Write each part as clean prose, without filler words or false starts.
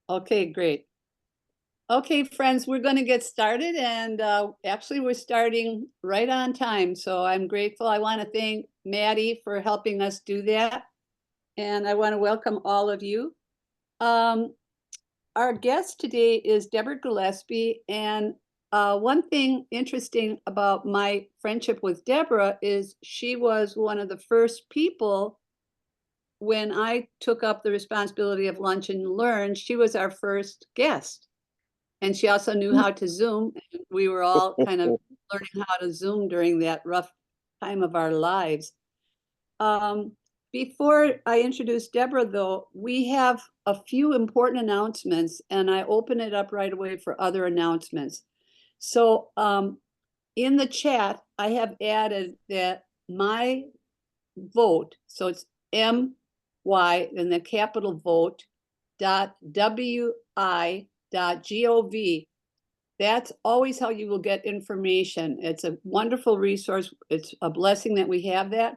Okay, great. Okay, friends, we're going to get started, and actually we're starting right on time. So I'm grateful. I want to thank Maddie for helping us do that. And I want to welcome all of you. Our guest today is Debra Gillispie. And one thing interesting about my friendship with Debra is she was one of the first people when I took up the responsibility of Lunch and Learn. She was our first guest. And she also knew how to Zoom. We were all kind of learning how to Zoom during that rough time of our lives. Before I introduce Debra, though, we have a few important announcements, and I open it up right away for other announcements. So in the chat, I have added that my vote, so it's MY and the capital vote .wi.gov. That's always how you will get information. It's a wonderful resource. It's a blessing that we have that.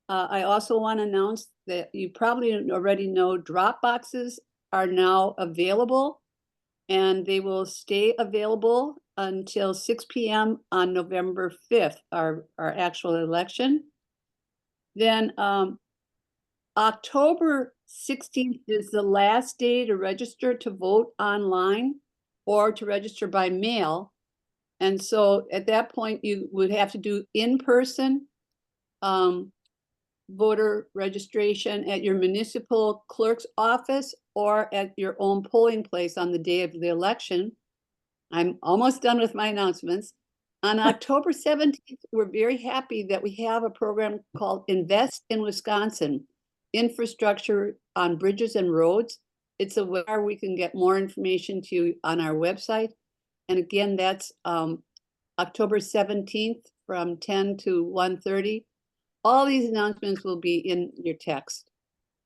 I also want to announce that you probably already know drop boxes are now available, and they will stay available until 6 p.m. on November 5th, our actual election. Then October 16th is the last day to register to vote online or to register by mail. And so at that point, you would have to do in-person voter registration at your municipal clerk's office or at your own polling place on the day of the election. I'm almost done with my announcements. On October 17th, we're very happy that we have a program called Invest in Wisconsin, Infrastructure on Bridges and Roads. It's a where we can get more information to you on our website. And again, that's October 17th from 10 to 1:30. All these announcements will be in your text.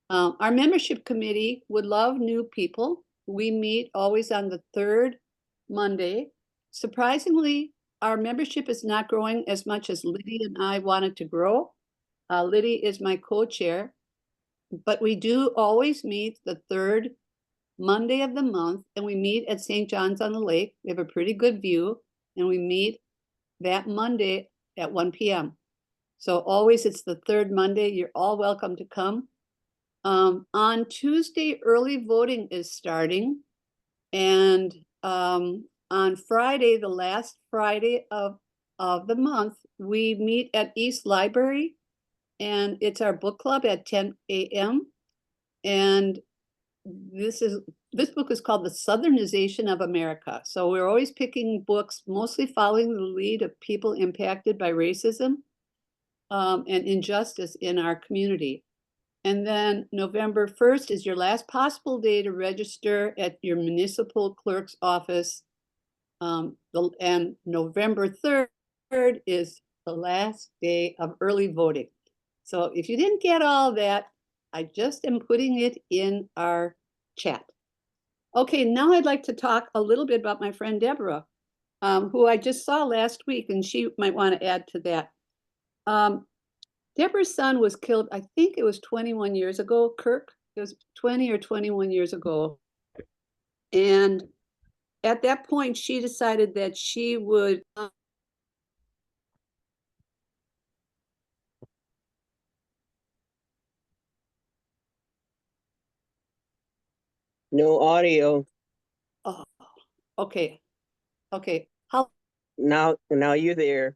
Our membership committee would love new people. We meet always on the third Monday. Surprisingly, our membership is not growing as much as Liddy and I wanted to grow. Liddy is my co-chair, but we do always meet the third Monday of the month, and we meet at St. John's on the Lake. We have a pretty good view, and we meet that Monday at 1 p.m. So always it's the third Monday. You're all welcome to come. On Tuesday, early voting is starting. And on Friday, the last Friday of the month, we meet at East Library. And it's our book club at 10 a.m. And this book is called The Southernization of America. So we're always picking books, mostly following the lead of people impacted by racism and injustice in our community. And then November 1st is your last possible day to register at your municipal clerk's office. And November 3rd is the last day of early voting. So if you didn't get all that, I just am putting it in our chat. Okay, now I'd like to talk a little bit about my friend Debra, who I just saw last week, and she might want to add to that. Debra's son was killed, I think it was 21 years ago, Kirk. It was 20 or 21 years ago. And at that point, she decided that she would No audio. Oh, okay. Okay. How Now you're there.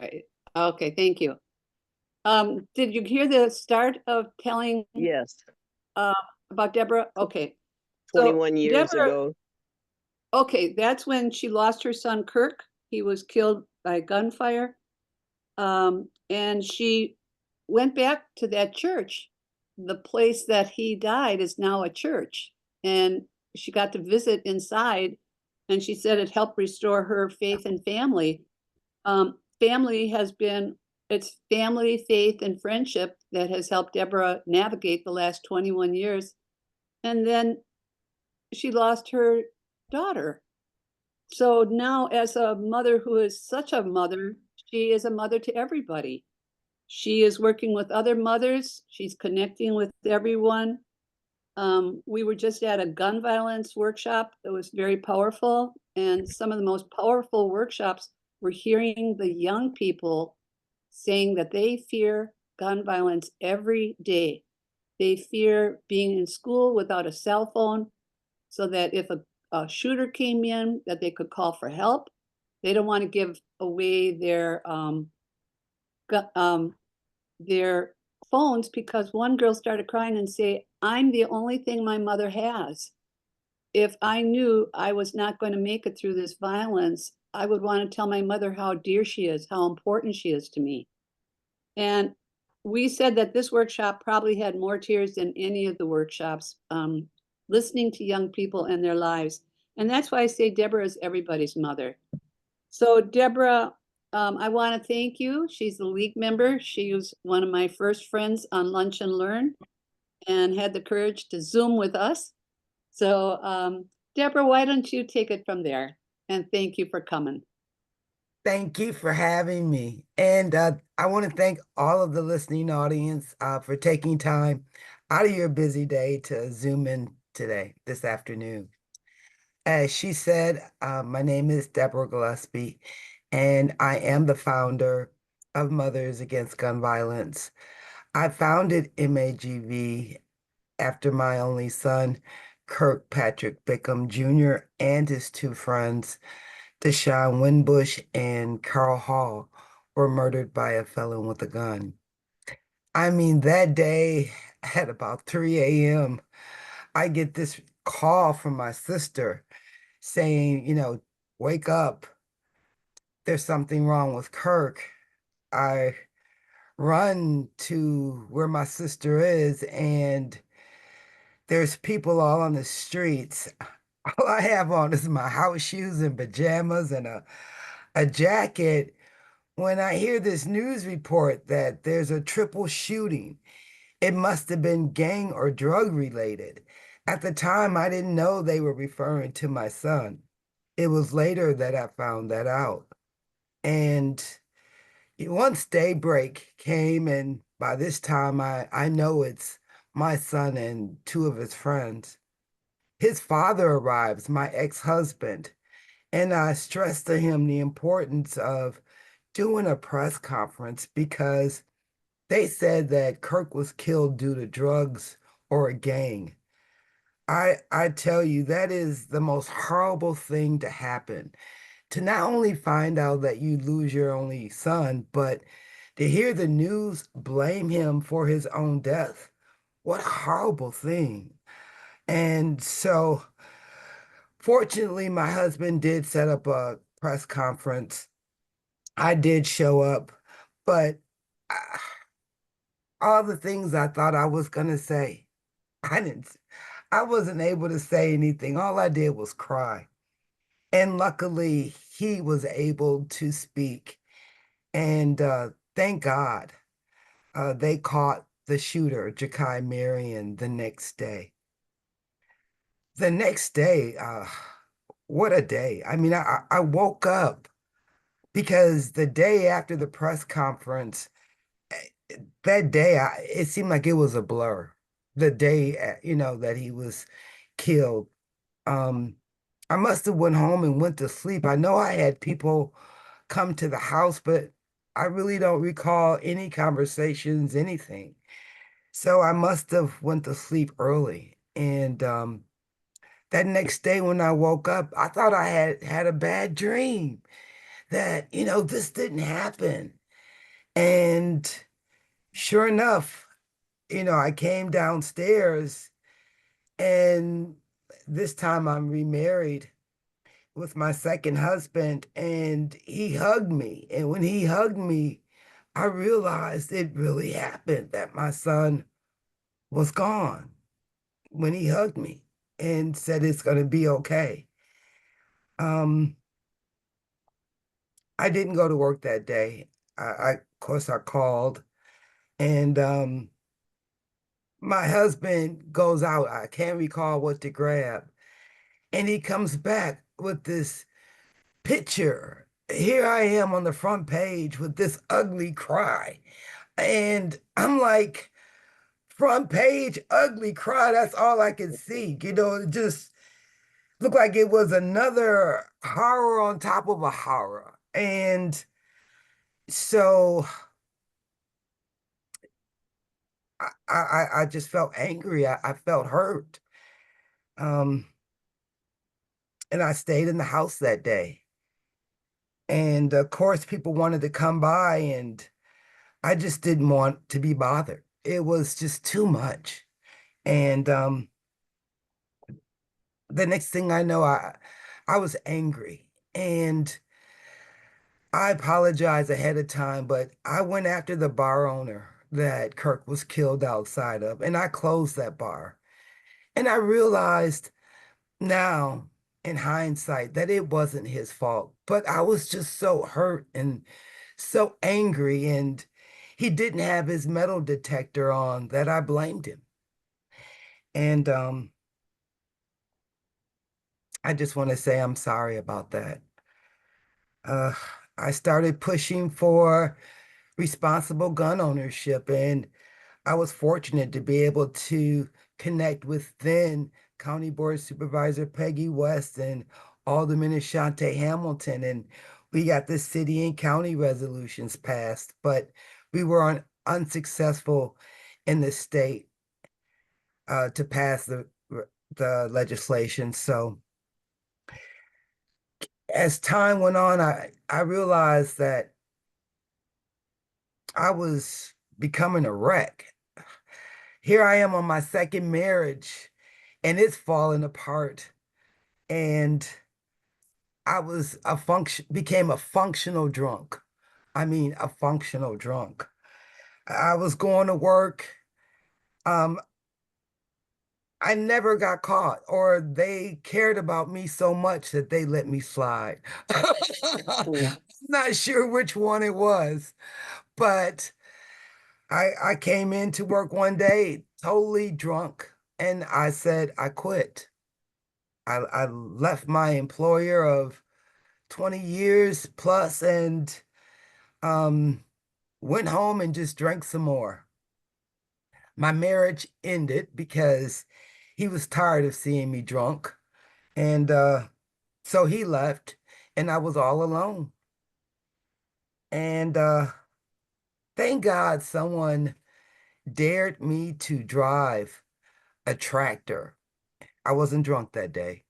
right. Okay, thank you. Did you hear the start of telling Yes. about Debra? Okay. 21 years Debra, ago. okay, that's when she lost her son Kirk. He was killed by gunfire. And she went back to that church. The place that he died is now a church. And she got to visit inside, and she said it helped restore her faith and family. Family has been, it's family, faith, and friendship that has helped Debra navigate the last 21 years. And then she lost her daughter. So now, as a mother who is such a mother, she is a mother to everybody. She is working with other mothers. She's connecting with everyone. We were just at a gun violence workshop. It was very powerful. And some of the most powerful workshops were hearing the young people saying that they fear gun violence every day. They fear being in school without a cell phone so that if a shooter came in, that they could call for help. They don't want to give away their phones because one girl started crying and say, "I'm the only thing my mother has. If I knew I was not going to make it through this violence, I would want to tell my mother how dear she is, how important she is to me." And we said that this workshop probably had more tears than any of the workshops, listening to young people and their lives. And that's why I say Debra is everybody's mother. So Debra, I want to thank you. She's the league member. She was one of my first friends on Lunch and Learn and had the courage to Zoom with us. So Debra, why don't you take it from there? And thank you for coming. Thank you for having me. And I want to thank all of the listening audience for taking time out of your busy day to Zoom in today, this afternoon. As she said, my name is Debra Gillispie, and I am the founder of Mothers Against Gun Violence. I founded MAGV after my only son, Kirk Patrick Bickham Jr., and his two friends, Deshaun Winbush and Carl Hall, were murdered by a felon with a gun. I mean, that day at about 3 a.m., I get this call from my sister saying, wake up, there's something wrong with Kirk. I run to where my sister is, and there's people all on the streets. All I have on is my house shoes and pajamas and a jacket when I hear this news report that there's a triple shooting. It must have been gang or drug related. At the time, I didn't know they were referring to my son. It was later that I found that out. And once daybreak came, and by this time, I know it's my son and two of his friends. His father arrives, my ex-husband, and I stressed to him the importance of doing a press conference because they said that Kirk was killed due to drugs or a gang. I tell you, that is the most horrible thing to happen. To not only find out that you lose your only son, but to hear the news blame him for his own death. What a horrible thing. And so, fortunately, my husband did set up a press conference. I did show up, but all the things I thought I was going to say, I didn't. I wasn't able to say anything. All I did was cry. And luckily, he was able to speak. And thank God they caught the shooter, Jakai Marion, the next day. The next day, what a day. I mean, I woke up because the day after the press conference, that day, it seemed like it was a blur. The day, that he was killed. Um, I must have went home and went to sleep. I know I had people come to the house, but I really don't recall any conversations, anything. So I must have went to sleep early. And that next day when I woke up, I thought I had a bad dream that, this didn't happen. And sure enough, I came downstairs, and this time I'm remarried with my second husband, and he hugged me. And when he hugged me, I realized it really happened, that my son was gone when he hugged me and said it's going to be okay. Um, I didn't go to work that day. Of course, I called, and my husband goes out. I can't recall what to grab. And he comes back with this picture. Here I am on the front page with this ugly cry. And I'm like, front page, ugly cry. That's all I could see. It just looked like it was another horror on top of a horror. And so I just felt angry. I felt hurt. Um, and I stayed in the house that day. And of course, people wanted to come by, and I just didn't want to be bothered. It was just too much. And the next thing I know, I was angry, and I apologized ahead of time, but I went after the bar owner that Kirk was killed outside of, and I closed that bar. And I realized now in hindsight that it wasn't his fault, but I was just so hurt and so angry, and he didn't have his metal detector on that I blamed him. And I just want to say I'm sorry about that. Uh, I started pushing for responsible gun ownership, and I was fortunate to be able to connect with then County Board Supervisor Peggy West and Alderman Ashante Hamilton, and we got the city and county resolutions passed, but we were unsuccessful in the state to pass the legislation. So as time went on, I realized that I was becoming a wreck. Here I am on my second marriage, and it's falling apart. And became a functional drunk. I mean, a functional drunk. I was going to work. Um, I never got caught, or they cared about me so much that they let me slide. Mm. Not sure which one it was, but I came into work one day totally drunk, and I said I quit. I left my employer of 20 years plus, and um, went home and just drank some more. My marriage ended because he was tired of seeing me drunk. And so he left, and I was all alone. And thank God someone dared me to drive a tractor. I wasn't drunk that day.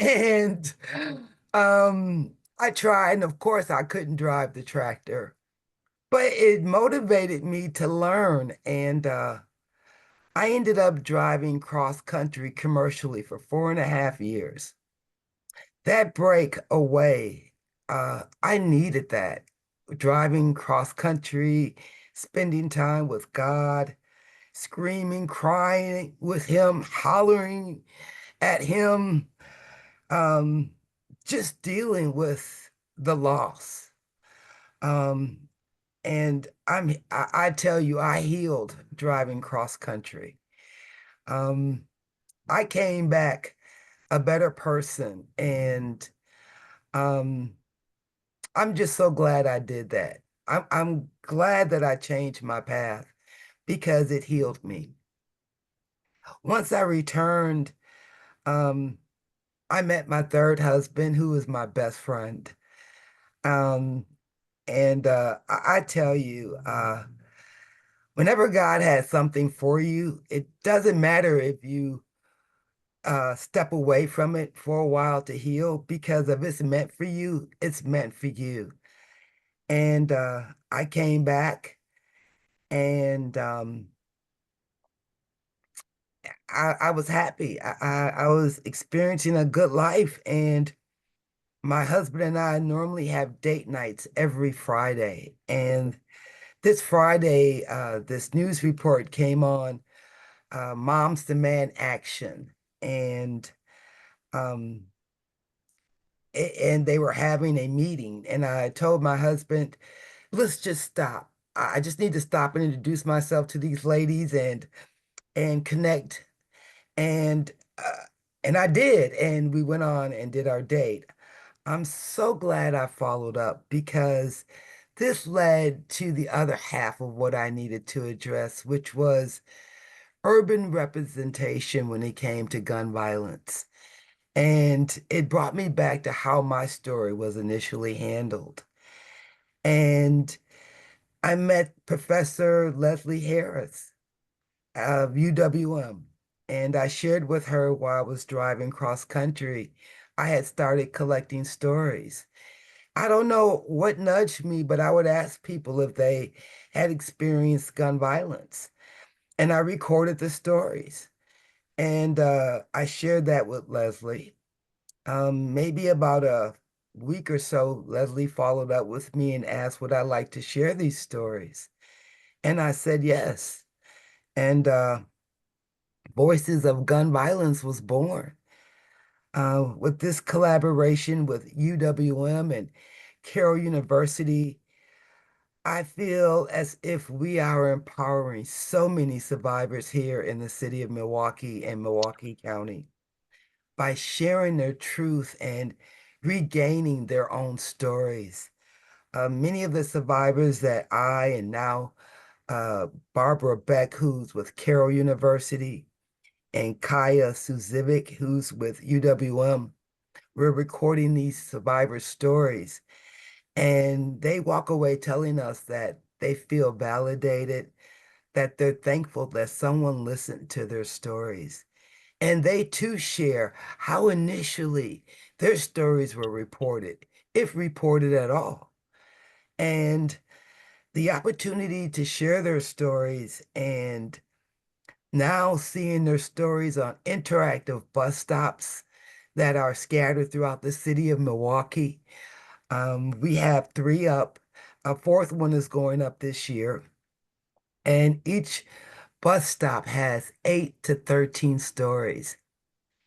And I tried, and of course I couldn't drive the tractor, but it motivated me to learn. And I ended up driving cross country commercially for 4.5 years. That break away, I needed that. Driving cross country, spending time with God, screaming, crying with Him, hollering at Him, um, just dealing with the loss. Um, and I tell you, I healed driving cross country. Um, I came back a better person, and um, I'm just so glad I did that. I'm glad that I changed my path because it healed me. Once I returned, um, I met my third husband, who is my best friend. Um, and I tell you, whenever God has something for you, it doesn't matter if you step away from it for a while to heal, because if it's meant for you, it's meant for you. And I came back, and I was happy. I was experiencing a good life, and my husband and I normally have date nights every Friday. And this Friday, this news report came on, Moms Demand Action. And um, and they were having a meeting, and I told my husband, let's just stop. I just need to stop and introduce myself to these ladies and connect. And and I did, and we went on and did our date. I'm so glad I followed up, because this led to the other half of what I needed to address, which was urban representation when it came to gun violence. And it brought me back to how my story was initially handled. And I met Professor Leslie Harris of UWM, and I shared with her while I was driving cross country. I had started collecting stories. I don't know what nudged me, but I would ask people if they had experienced gun violence. And I recorded the stories. And I shared that with Leslie. Maybe about a week or so, Leslie followed up with me and asked would I like to share these stories. And I said yes. And Voices of Gun Violence was born. With this collaboration with UWM and Carroll University, I feel as if we are empowering so many survivors here in the city of Milwaukee and Milwaukee County by sharing their truth and regaining their own stories. Many of the survivors that I and now Barbara Beck, who's with Carroll University, and Kaya Suzivic, who's with UWM, we're recording these survivor stories. And they walk away telling us that they feel validated, that they're thankful that someone listened to their stories. And they too share how initially their stories were reported, if reported at all. And the opportunity to share their stories and now seeing their stories on interactive bus stops that are scattered throughout the city of Milwaukee. We have three up. A fourth one is going up this year. And each bus stop has 8 to 13 stories.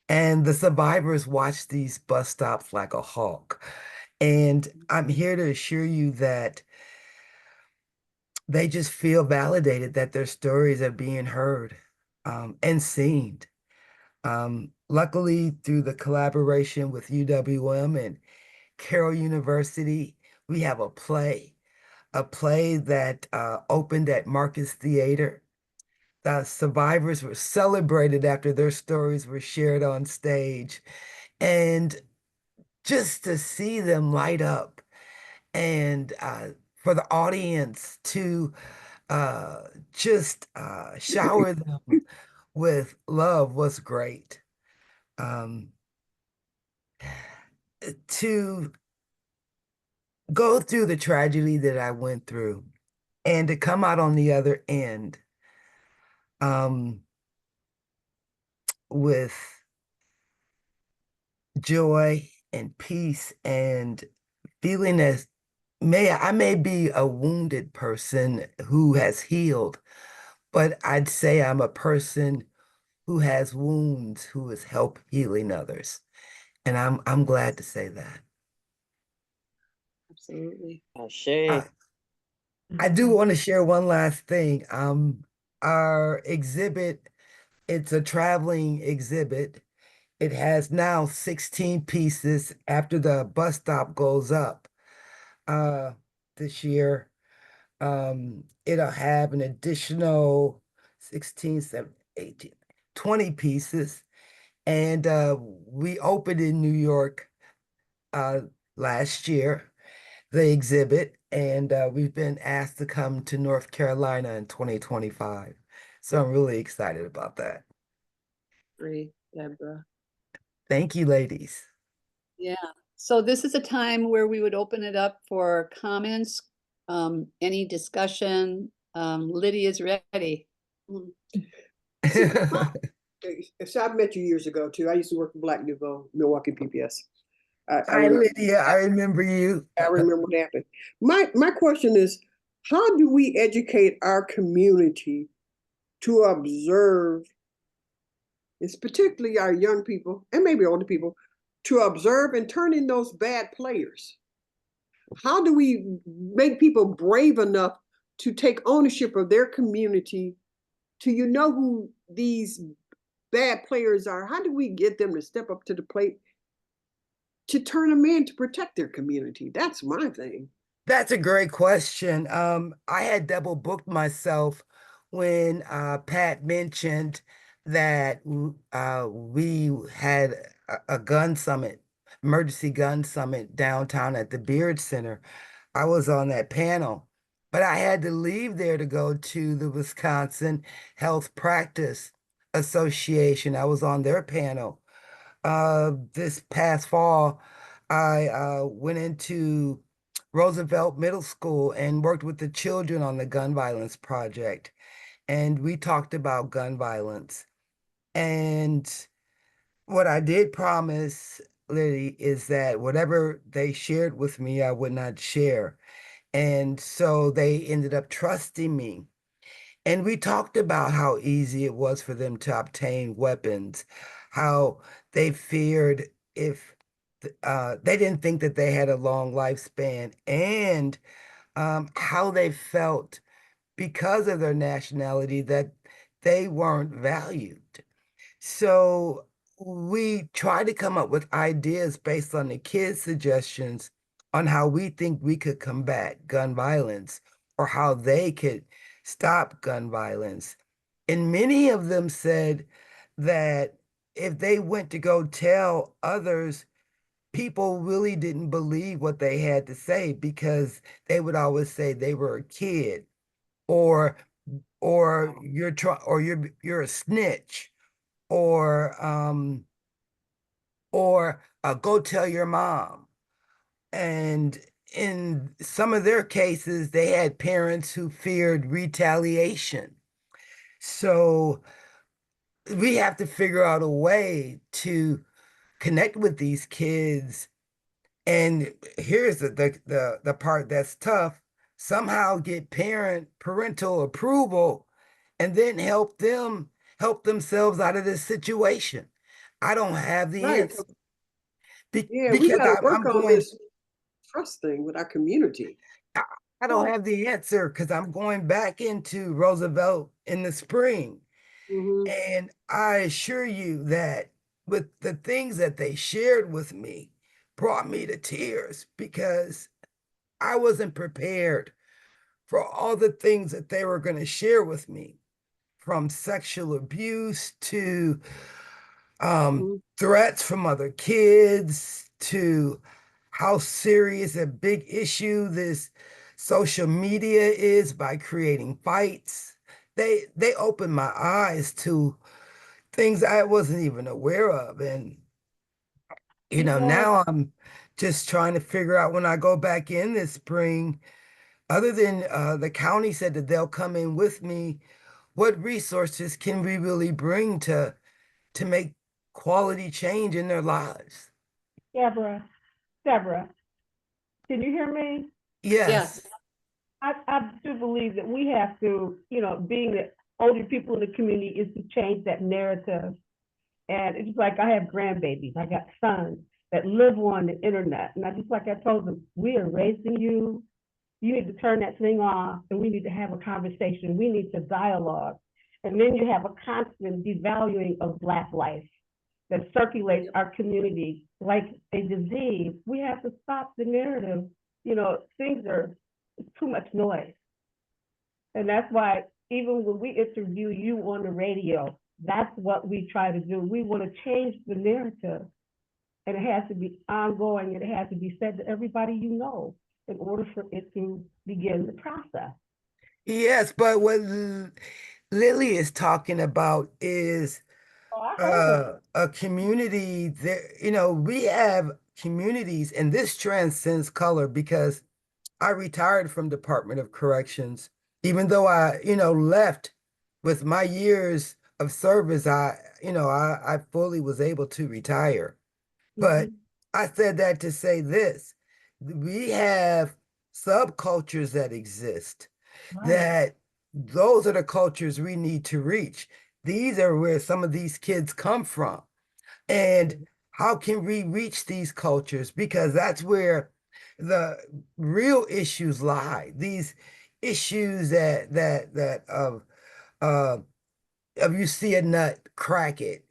And the survivors watch these bus stops like a hawk. And I'm here to assure you that they just feel validated that their stories are being heard and seen. Luckily, through the collaboration with UWM and Carroll University, we have a play that opened at Marcus Theater. The survivors were celebrated after their stories were shared on stage. And just to see them light up and for the audience to uh, just shower them with love was great. Um, to go through the tragedy that I went through and to come out on the other end um, with joy and peace and feeling as I may be a wounded person who has healed, but I'd say I'm a person who has wounds, who has helped healing others. And I'm glad to say that. Absolutely. Uh, Ashe. I do want to share one last thing. Our exhibit, it's a traveling exhibit. It has now 16 pieces after the bus stop goes up uh, this year. It'll have an additional 16, 17, 18, 20 pieces. And we opened in New York uh, last year, the exhibit, and we've been asked to come to North Carolina in 2025. So I'm really excited about that. Great, Deborah. Thank you, ladies. Yeah. So this is a time where we would open it up for comments, any discussion. Lydia's ready. So I've met you years ago too. I used to work for Black Nouveau, Milwaukee PBS. Hi, Lydia. I remember you. I remember what happened. My question is, how do we educate our community to observe, it's particularly our young people and maybe older people, to observe and turn in those bad players? How do we make people brave enough to take ownership of their community, to who these bad players are? How do we get them to step up to the plate to turn them in to protect their community? That's my thing. That's a great question. I had double booked myself when Pat mentioned that we had a gun summit, emergency gun summit downtown at the Beard Center. I was on that panel, but I had to leave there to go to the Wisconsin Health Practice Association. I was on their panel. This past fall, I went into Roosevelt Middle School and worked with the children on the gun violence project. And we talked about gun violence. And what I did promise, Liddy, is that whatever they shared with me, I would not share. And so they ended up trusting me. And we talked about how easy it was for them to obtain weapons, how they feared if they didn't think that they had a long lifespan, and how they felt because of their nationality that they weren't valued. So we try to come up with ideas based on the kids' suggestions on how we think we could combat gun violence or how they could stop gun violence. And many of them said that if they went to go tell others, people really didn't believe what they had to say because they would always say they were a kid or you're a snitch or go tell your mom. And in some of their cases, they had parents who feared retaliation. So we have to figure out a way to connect with these kids. And here's the part that's tough. Somehow get parental approval and then help themselves out of this situation. I don't have the Right. answer Yeah, we because got to I'm work on going, this trust thing with our community. I, I don't have the answer because I'm going back into Roosevelt in the spring. Hmm. And I assure you that with the things that they shared with me brought me to tears because I wasn't prepared for all the things that they were going to share with me, from sexual abuse to threats from other kids to how serious a big issue this social media is by creating fights. They opened my eyes to things I wasn't even aware of. And, Yeah. now I'm just trying to figure out when I go back in this spring, other than the county said that they'll come in with me, what resources can we really bring to make quality change in their lives? Deborah, can you hear me? Yes. Yes. I do believe that we have to, being the older people in the community, is to change that narrative. And it's like I have grandbabies, I got sons that live on the internet. And I told them, we are raising you. You need to turn that thing off and we need to have a conversation. We need to dialogue. And then you have a constant devaluing of Black life that circulates our community like a disease. We have to stop the narrative. Things are too much noise. And that's why even when we interview you on the radio, that's what we try to do. We want to change the narrative. And it has to be ongoing. It has to be said to everybody in order for it to begin the process. Yes, but what Lily is talking about is Oh, I heard her. a community that, we have communities, and this transcends color because I retired from Department of Corrections. Even though I, left with my years of service, I fully was able to retire. But Mhm. I said that to say this. We have subcultures that exist, Right. that those are the cultures we need to reach. These are where some of these kids come from. And how can we reach these cultures? Because that's where the real issues lie. These issues uh of you see a nut, crack it.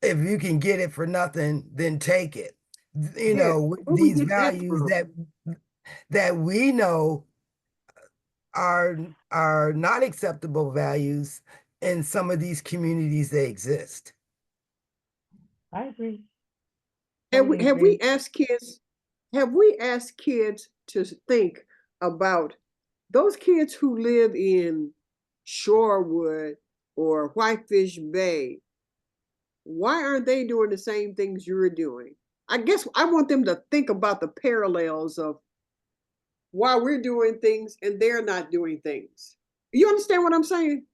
If you can get it for nothing, then take it. Yeah, where we These get that values from? that we know are not acceptable values in some of these communities that exist. I agree. Have Totally have agree. we asked kids, have we asked kids to think about those kids who live in Shorewood or Whitefish Bay? Why aren't they doing the same things you're doing? I guess I want them to think about the parallels of why we're doing things and they're not doing things. You understand what I'm saying?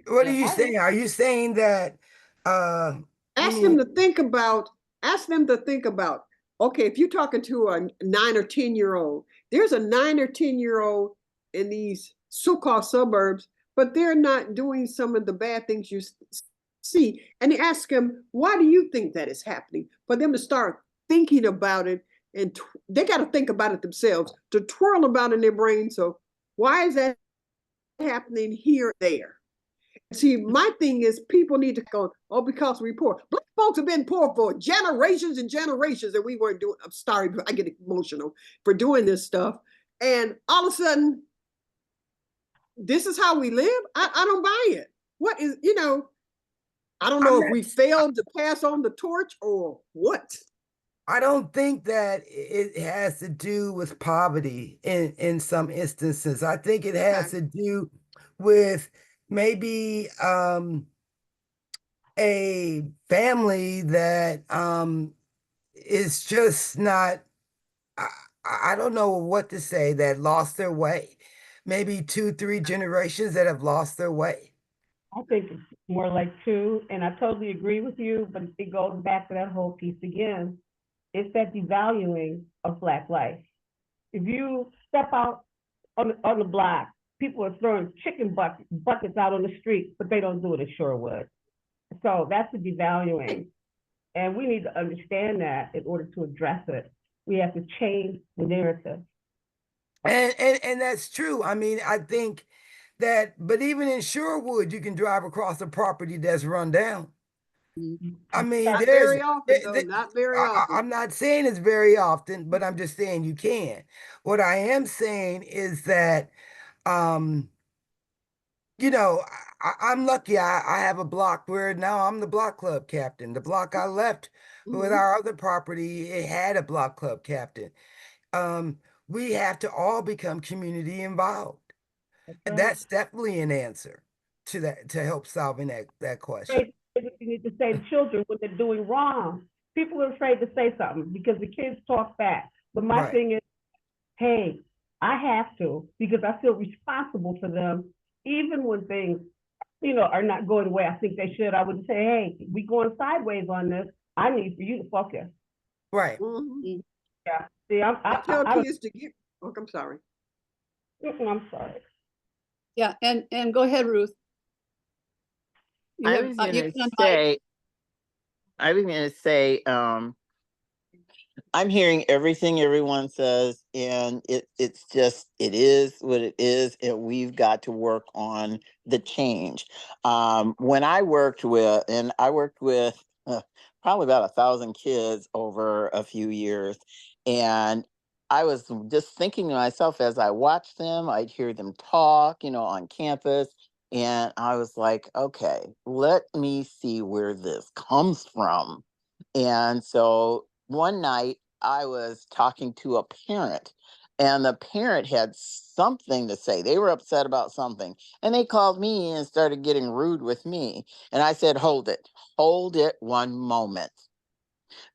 What are Yeah. you saying? Are you saying that you Ask them mean to think about, ask them to think about, okay, if you're talking to a 9 or 10-year-old, there's a 9 or 10-year-old in these so-called suburbs, but they're not doing some of the bad things you see. And you ask them, why do you think that is happening? For them to start thinking about it, and they got to think about it themselves, to twirl about in their brain. So why is that happening here, there? See, my thing is people need to go, oh, because we're poor. Black folks have been poor for generations and generations, and we weren't doing, I'm sorry, I get emotional for doing this stuff. And all of a sudden, this is how we live? I don't buy it. What is, I don't know if we failed to pass on the torch or what. I don't think that it has to do with poverty in some instances. I think it has to do with maybe a family that is just not, I, I don't know what to say, that lost their way. Maybe 2, 3 generations that have lost their way. I think it's more like two, and I totally agree with you, but it goes back to that whole piece again. It's that devaluing of Black life. If you step out on the block, people are throwing chicken buckets out on the street, but they don't do it at Shorewood. So that's the devaluing. And we need to understand that in order to address it. We have to change the narrative. And that's true. I mean, I think that, but even in Shorewood, you can drive across a property that's run down. I mean, Not very often, though. Not very often. I'm not saying it's very often, but I'm just saying you can. What I am saying is that, um, you know, I'm lucky. I have a block where now I'm the block club captain. The block I left with our other property, it had a block club captain. Um, we have to all become community involved. And that's definitely an answer to that, to help solving that question. You need to say to children when they're doing wrong. People are afraid to say something because the kids talk back. But my Right. thing is, hey, I have to because I feel responsible for them, even when things, are not going the way I think they should. I would say, hey, we going sideways on this. I need for you to focus. Right. Yeah. See, I tell kids to get. Oh, I'm sorry. I'm sorry. Yeah, and go ahead, Ruth. You I have, was you gonna can unmic. say, I'm hearing everything everyone says, and it's just, it is what it is, and we've got to work on the change. When I worked with, probably about 1,000 kids over a few years, and I was just thinking to myself as I watched them, I'd hear them talk, on campus, and I was like, okay, let me see where this comes from. And so one night I was talking to a parent, and the parent had something to say. They were upset about something, and they called me and started getting rude with me. And I said, hold it one moment.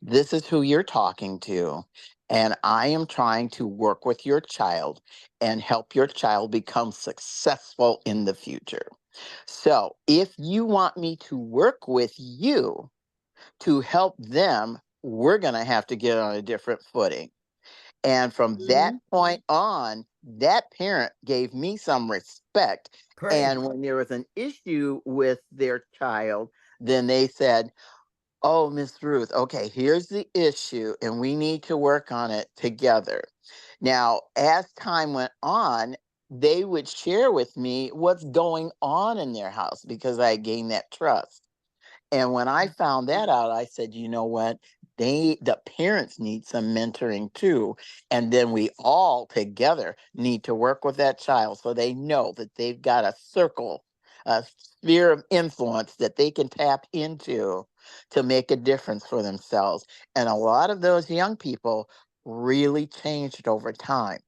This is who you're talking to. And I am trying to work with your child and help your child become successful in the future. So if you want me to work with you to help them, we're going to have to get on a different footing. And from that point on, that parent gave me some respect. Great. And when there was an issue with their child, then they said, oh, Miss Ruth, okay, here's the issue, and we need to work on it together. Now, as time went on, they would share with me what's going on in their house because I gained that trust. And when I found that out, I said, you know what? the parents need some mentoring too. And then we all together need to work with that child so they know that they've got a circle, a sphere of influence that they can tap into to make a difference for themselves. And a lot of those young people really changed over time.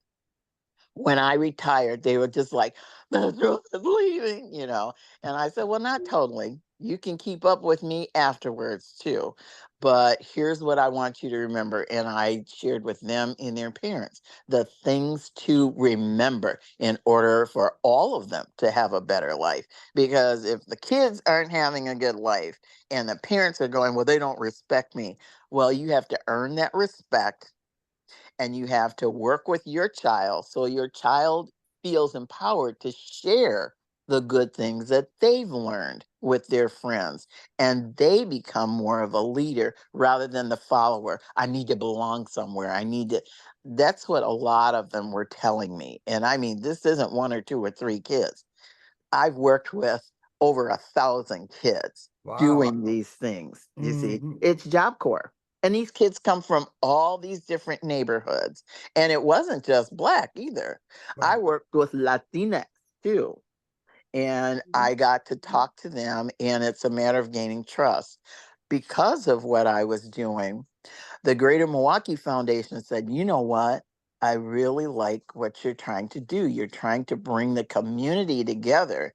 When I retired, they were just like, the truth is leaving, you know. And I said, well, not totally. You can keep up with me afterwards too. But here's what I want you to remember. And I shared with them and their parents the things to remember in order for all of them to have a better life. Because if the kids aren't having a good life and the parents are going, well, they don't respect me. Well, you have to earn that respect, and you have to work with your child so your child feels empowered to share the good things that they've learned with their friends, and they become more of a leader rather than the follower. I need to belong somewhere. I need to. That's what a lot of them were telling me. And I mean, this isn't one or two or three kids. I've worked with over 1,000 kids Wow. doing these things. You see, Mhm. it's Job Corps. And these kids come from all these different neighborhoods. And it wasn't just Black either. I Right. worked with Latinx too. And I got to talk to them, and it's a matter of gaining trust. Because of what I was doing, the Greater Milwaukee Foundation said, you know what? I really like what you're trying to do. You're trying to bring the community together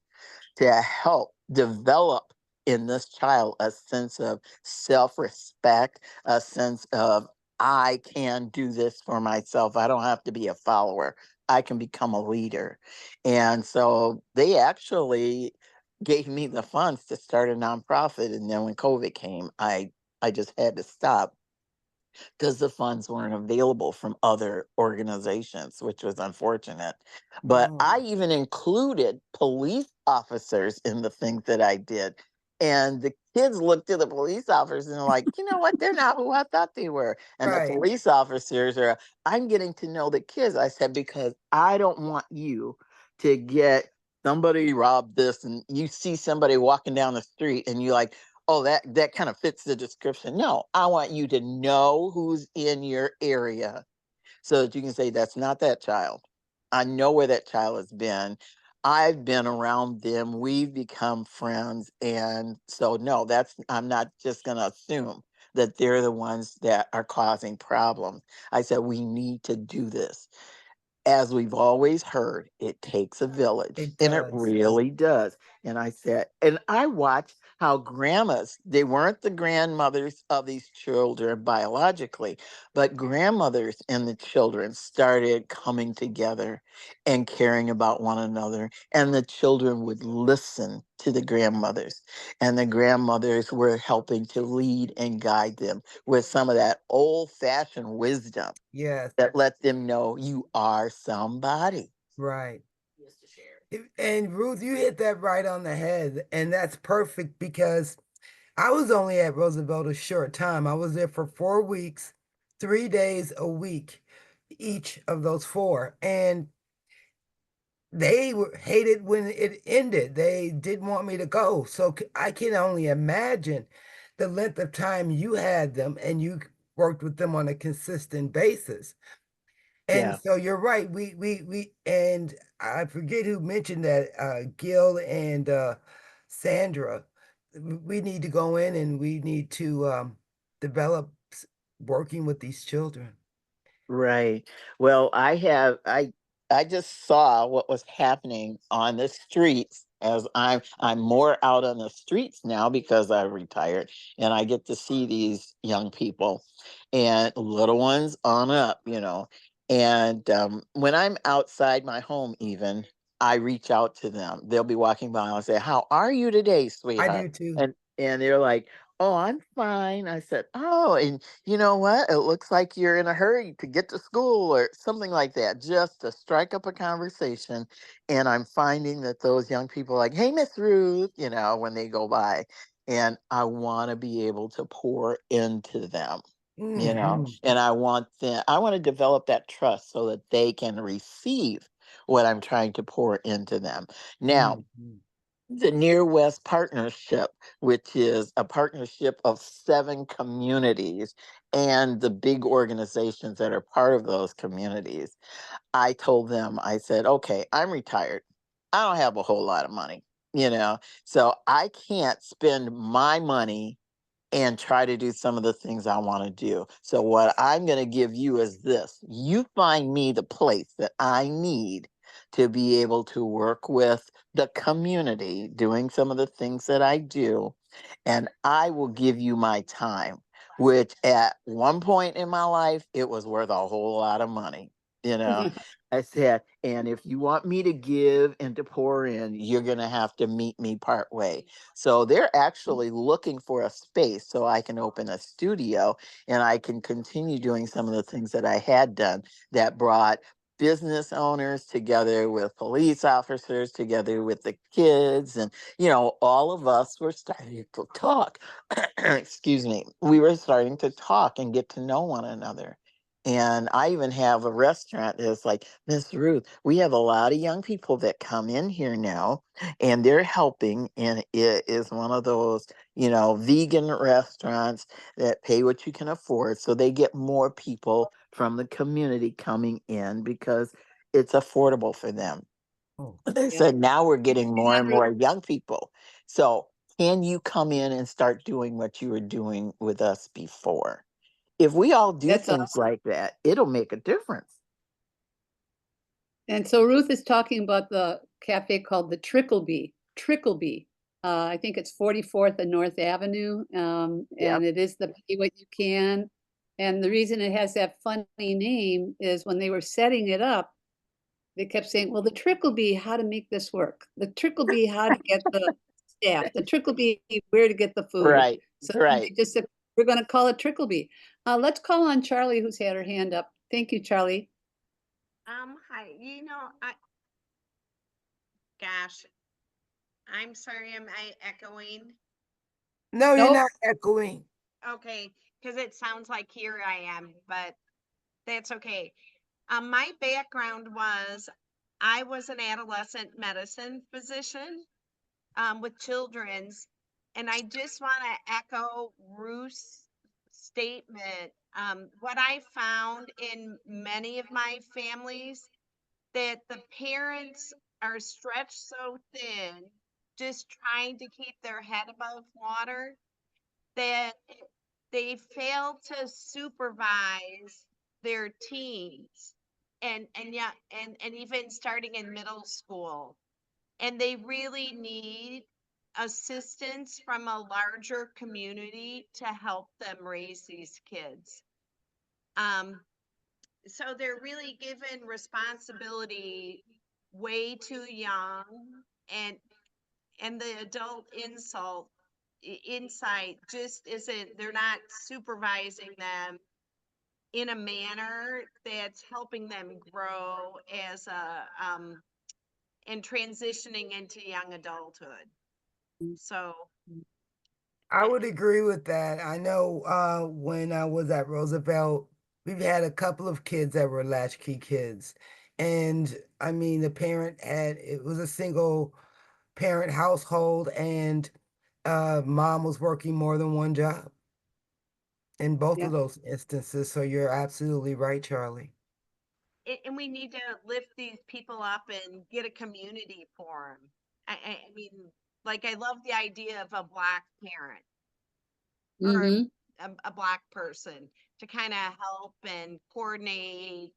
to help develop in this child a sense of self-respect, a sense of I can do this for myself. I don't have to be a follower. I can become a leader. And so they actually gave me the funds to start a nonprofit. And then when COVID came, I just had to stop because the funds weren't available from other organizations, which was unfortunate. But Oh, I even included police officers in the things that I did. And the kids looked at the police officers and they're like, you know what? They're not who I thought they were. And the right. police officers are, I'm getting to know the kids. I said, because I don't want you to get somebody robbed this and you see somebody walking down the street and you're like, oh, that kind of fits the description. No, I want you to know who's in your area so that you can say that's not that child. I know where that child has been. I've been around them. We've become friends. And so no, that's I'm not just going to assume that they're the ones that are causing problems. I said we need to do this. As we've always heard, it takes a village, It and it does. really does. And I said, and I watched how grandmas, they weren't the grandmothers of these children biologically, but grandmothers and the children started coming together and caring about one another. And the children would listen to the grandmothers, and the grandmothers were helping to lead and guide them with some of that old fashioned wisdom Yes. that let them know you are somebody. Right. And Ruth, you hit that right on the head. And that's perfect because I was only at Roosevelt a short time. I was there for 4 weeks, 3 days a week, each of those four. And they hated when it ended. They didn't want me to go. So I can only imagine the length of time you had them and you worked with them on a consistent basis. And Yeah. so you're right. And I forget who mentioned that, Gil and Sandra. We need to go in and we need to develop working with these children. Right. Well, I just saw what was happening on the streets as I'm more out on the streets now because I retired and I get to see these young people and little ones on up, you know. And when I'm outside my home even, I reach out to them. They'll be walking by and I'll say, "How are you today, I sweetheart?" do too. And they're like, "Oh, I'm fine." I said, "Oh, and you know what? It looks like you're in a hurry to get to school or something like that, just to strike up a conversation." And I'm finding that those young people are like, "Hey, Miss Ruth," you know, when they go by. And I want to be able to pour into them, you know, Hmm. and I want to develop that trust so that they can receive what I'm trying to pour into them. Now, Hmm. the Near West Partnership, which is a partnership of 7 communities and the big organizations that are part of those communities. I told them, I said, okay, I'm retired. I don't have a whole lot of money, so I can't spend my money and try to do some of the things I want to do. So, what I'm going to give you is this: you find me the place that I need to be able to work with the community, doing some of the things that I do, and I will give you my time, which at one point in my life, it was worth a whole lot of money. You know, I said, and if you want me to give and to pour in, you're going to have to meet me part way. So they're actually looking for a space so I can open a studio and I can continue doing some of the things that I had done that brought business owners together with police officers, together with the kids. And, all of us were starting to talk. Excuse me. We were starting to talk and get to know one another. And I even have a restaurant that's like, Miss Ruth, we have a lot of young people that come in here now and they're helping. And it is one of those, vegan restaurants that pay what you can afford. So they get more people from the community coming in because it's affordable for them. Oh, They Yeah. said, now we're getting more and Remember, more young people. So can you come in and start doing what you were doing with us before? If we all do that's things awesome. like that, it'll make a difference. And so Ruth is talking about the cafe called the Tricklebee. Tricklebee. I think it's 44th and North Avenue, Yeah. and it is the pay what you can. And the reason it has that funny name is when they were setting it up, they kept saying, well, the Tricklebee, how to make this work. The Tricklebee, how to get the staff. The Tricklebee, where to get the food. Right. So then they Right. just said, we're going to call it Tricklebee. Let's call on Charlie, who's had her hand up. Thank you, Charlie. Hi. Gosh, I'm sorry, am I echoing? no, you're Nope. not echoing. Okay, because it sounds like here I am, but that's okay. My background was I was an adolescent medicine physician with children's, and I just want to echo Ruth's statement. What I found in many of my families that the parents are stretched so thin, just trying to keep their head above water, that they fail to supervise their teens and yeah and even starting in middle school, and they really need assistance from a larger community to help them raise these kids. um so they're really given responsibility way too young, and the adult insight just isn't, they're not supervising them in a manner that's helping them grow as a and transitioning into young adulthood. So I eh, would agree with that. I know when I was at Roosevelt, we've had a couple of kids that were latchkey kids. And I mean, the parent it was a single parent household, and mom was working more than one job in both Yeah. of those instances. So you're absolutely right, Charlie. and we need to lift these people up and get a community for them. I mean, like, I love the idea of a Black parent or Mm-hmm. a Black person to kind of help and coordinate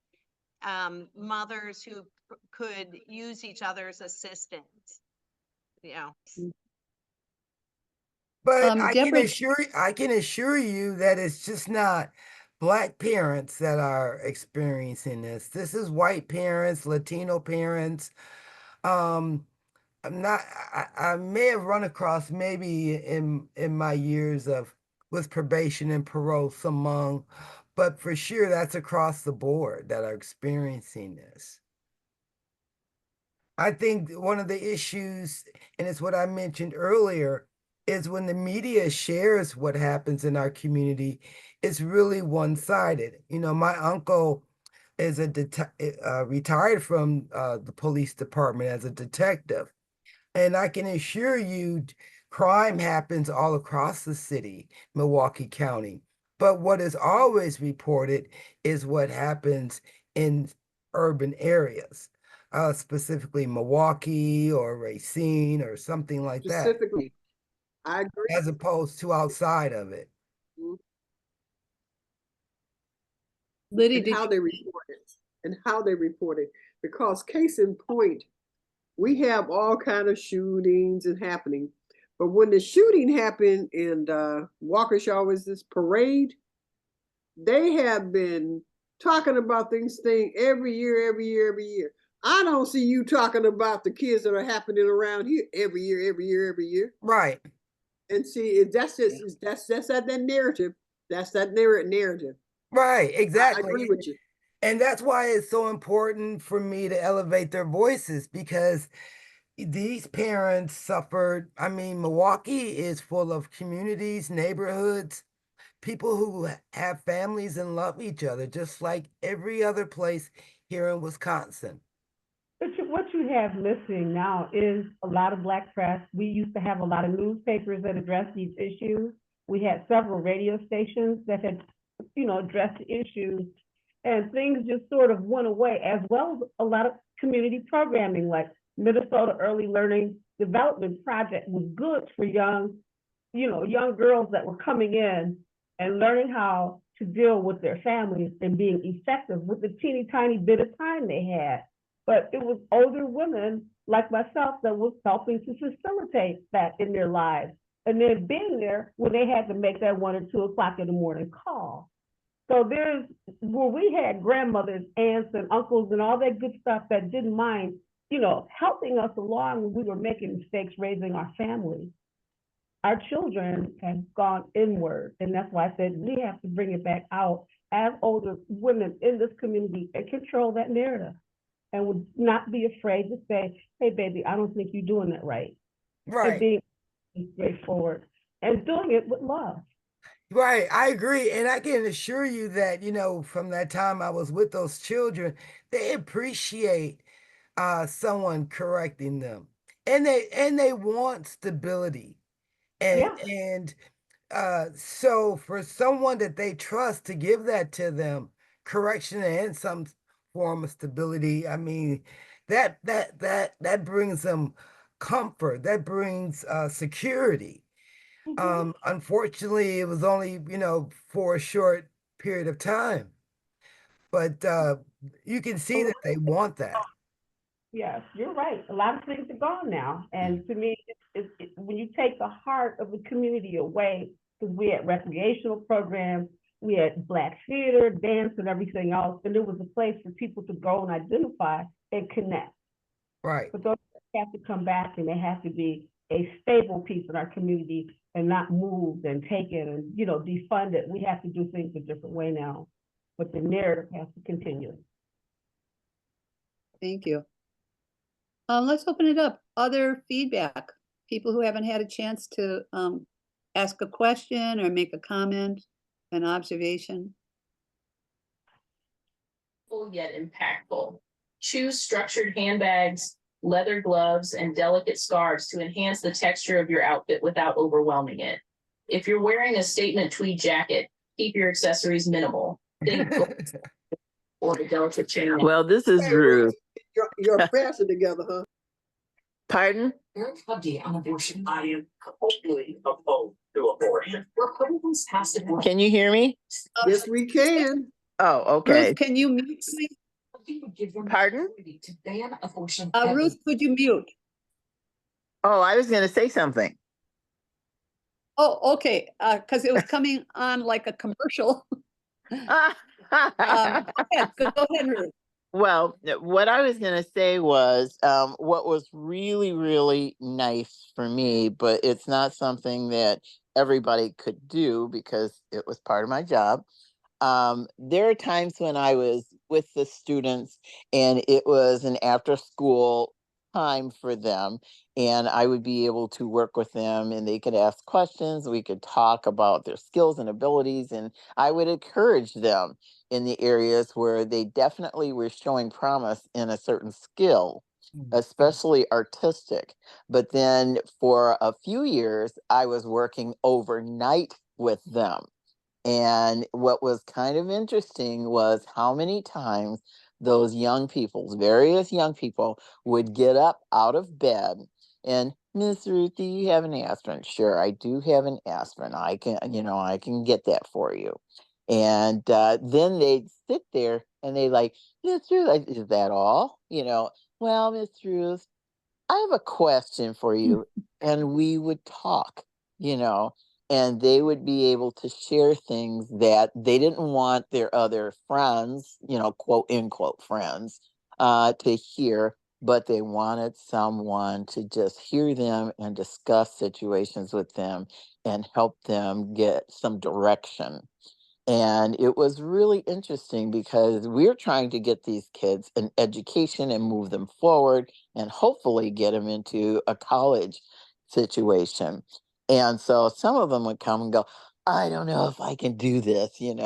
mothers who could use each other's assistance. You know, But Deborah, I can assure you that it's just not Black parents that are experiencing this. This is white parents, Latino parents. Um, I'm not I may have run across maybe in my years of with probation and parole some Hmong, but for sure that's across the board that are experiencing this. I think one of the issues, and it's what I mentioned earlier, is when the media shares what happens in our community, it's really one-sided. My uncle is retired from the police department as a detective. And I can assure you, crime happens all across the city, Milwaukee County. But what is always reported is what happens in urban areas, specifically Milwaukee or Racine or something like that, Specifically, I agree. as opposed to outside of it. Liddy, And did how you? they report it, and how they report it. Because case in point, we have all kind of shootings and happening. But when the shooting happened in Waukesha was this parade, they have been talking about these things every year, every year, every year. I don't see you talking about the kids that are happening around here every year, every year, every year. Right. And see, that's just that's that narrative. That's that narrative. Right, I exactly. agree with you. And that's why it's so important for me to elevate their voices, because these parents suffered. I mean, Milwaukee is full of communities, neighborhoods, people who have families and love each other, just like every other place here in Wisconsin. What you have missing now is a lot of Black press. We used to have a lot of newspapers that addressed these issues. We had several radio stations that had, addressed the issues, and things just sort of went away, as well as a lot of community programming, like Minnesota Early Learning Development Project was good for young girls that were coming in and learning how to deal with their families and being effective with the teeny tiny bit of time they had. But it was older women like myself that was helping to facilitate that in their lives. And then being there when they had to make that 1 or 2 o'clock in the morning call. So there's where we had grandmothers, aunts, and uncles, and all that good stuff that didn't mind, helping us along when we were making mistakes raising our family. Our children have gone inward, and that's why I said we have to bring it back out as older women in this community and control that narrative, and would not be afraid to say, "Hey, baby, I don't think you're doing that right," and Right. being straightforward and doing it with love. Right, I agree. And I can assure you that, from that time I was with those children, they appreciate someone correcting them. And they want stability. And Yeah. and so for someone that they trust to give that to them, correction and some form of stability, I mean, that brings them comfort, that brings security. Unfortunately, it was only, for a short period of time, but you can see that they want that. Yes, you're right. A lot of things are gone now. And to me, when you take the heart of the community away, because we had recreational programs, we had Black theater, dance, and everything else, and there was a place for people to go and identify and connect. Right. But those have to come back, and they have to be a stable piece in our community and not moved and taken and, defunded. We have to do things a different way now, but the narrative has to continue. Thank you. Let's open it up. Other feedback. People who haven't had a chance to ask a question or make a comment, an observation. Yet impactful. Choose structured handbags, leather gloves, and delicate scarves to enhance the texture of your outfit without overwhelming it. If you're wearing a statement tweed jacket, keep your accessories minimal. Think or a delicate chain. Well, this is Hey, Ruth. You're faster together, huh? Pardon? Update on abortion. I am completely opposed to abortion. Republicans passed abortion. Can you hear me? Yes, we can. Oh, okay. Ruth, can you mute, please? Pardon? To ban abortion. Ruth, could you mute? Oh, I was going to say something. Oh, okay, because it was coming on like a commercial. Go ahead, Ruth. Well, what I was going to say was what was really, really nice for me, but it's not something that everybody could do because it was part of my job. There are times when I was with the students and it was an after school time for them, and I would be able to work with them and they could ask questions. We could talk about their skills and abilities, and I would encourage them in the areas where they definitely were showing promise in a certain skill. especially artistic. But then for a few years, I was working overnight with them. And what was kind of interesting was how many times those young people, various young people, would get up out of bed and, Miss Ruth, do you have an aspirin? Sure, I do have an aspirin. I can get that for you. And then they'd sit there and they like, Miss Ruth, is that all? Well, Miss Ruth, I have a question for you. And we would talk, you know, and they would be able to share things that they didn't want their other friends, quote unquote friends, to hear, but they wanted someone to just hear them and discuss situations with them and help them get some direction. And it was really interesting because we're trying to get these kids an education and move them forward and hopefully get them into a college situation. And so some of them would come and go, I don't know if I can do this, and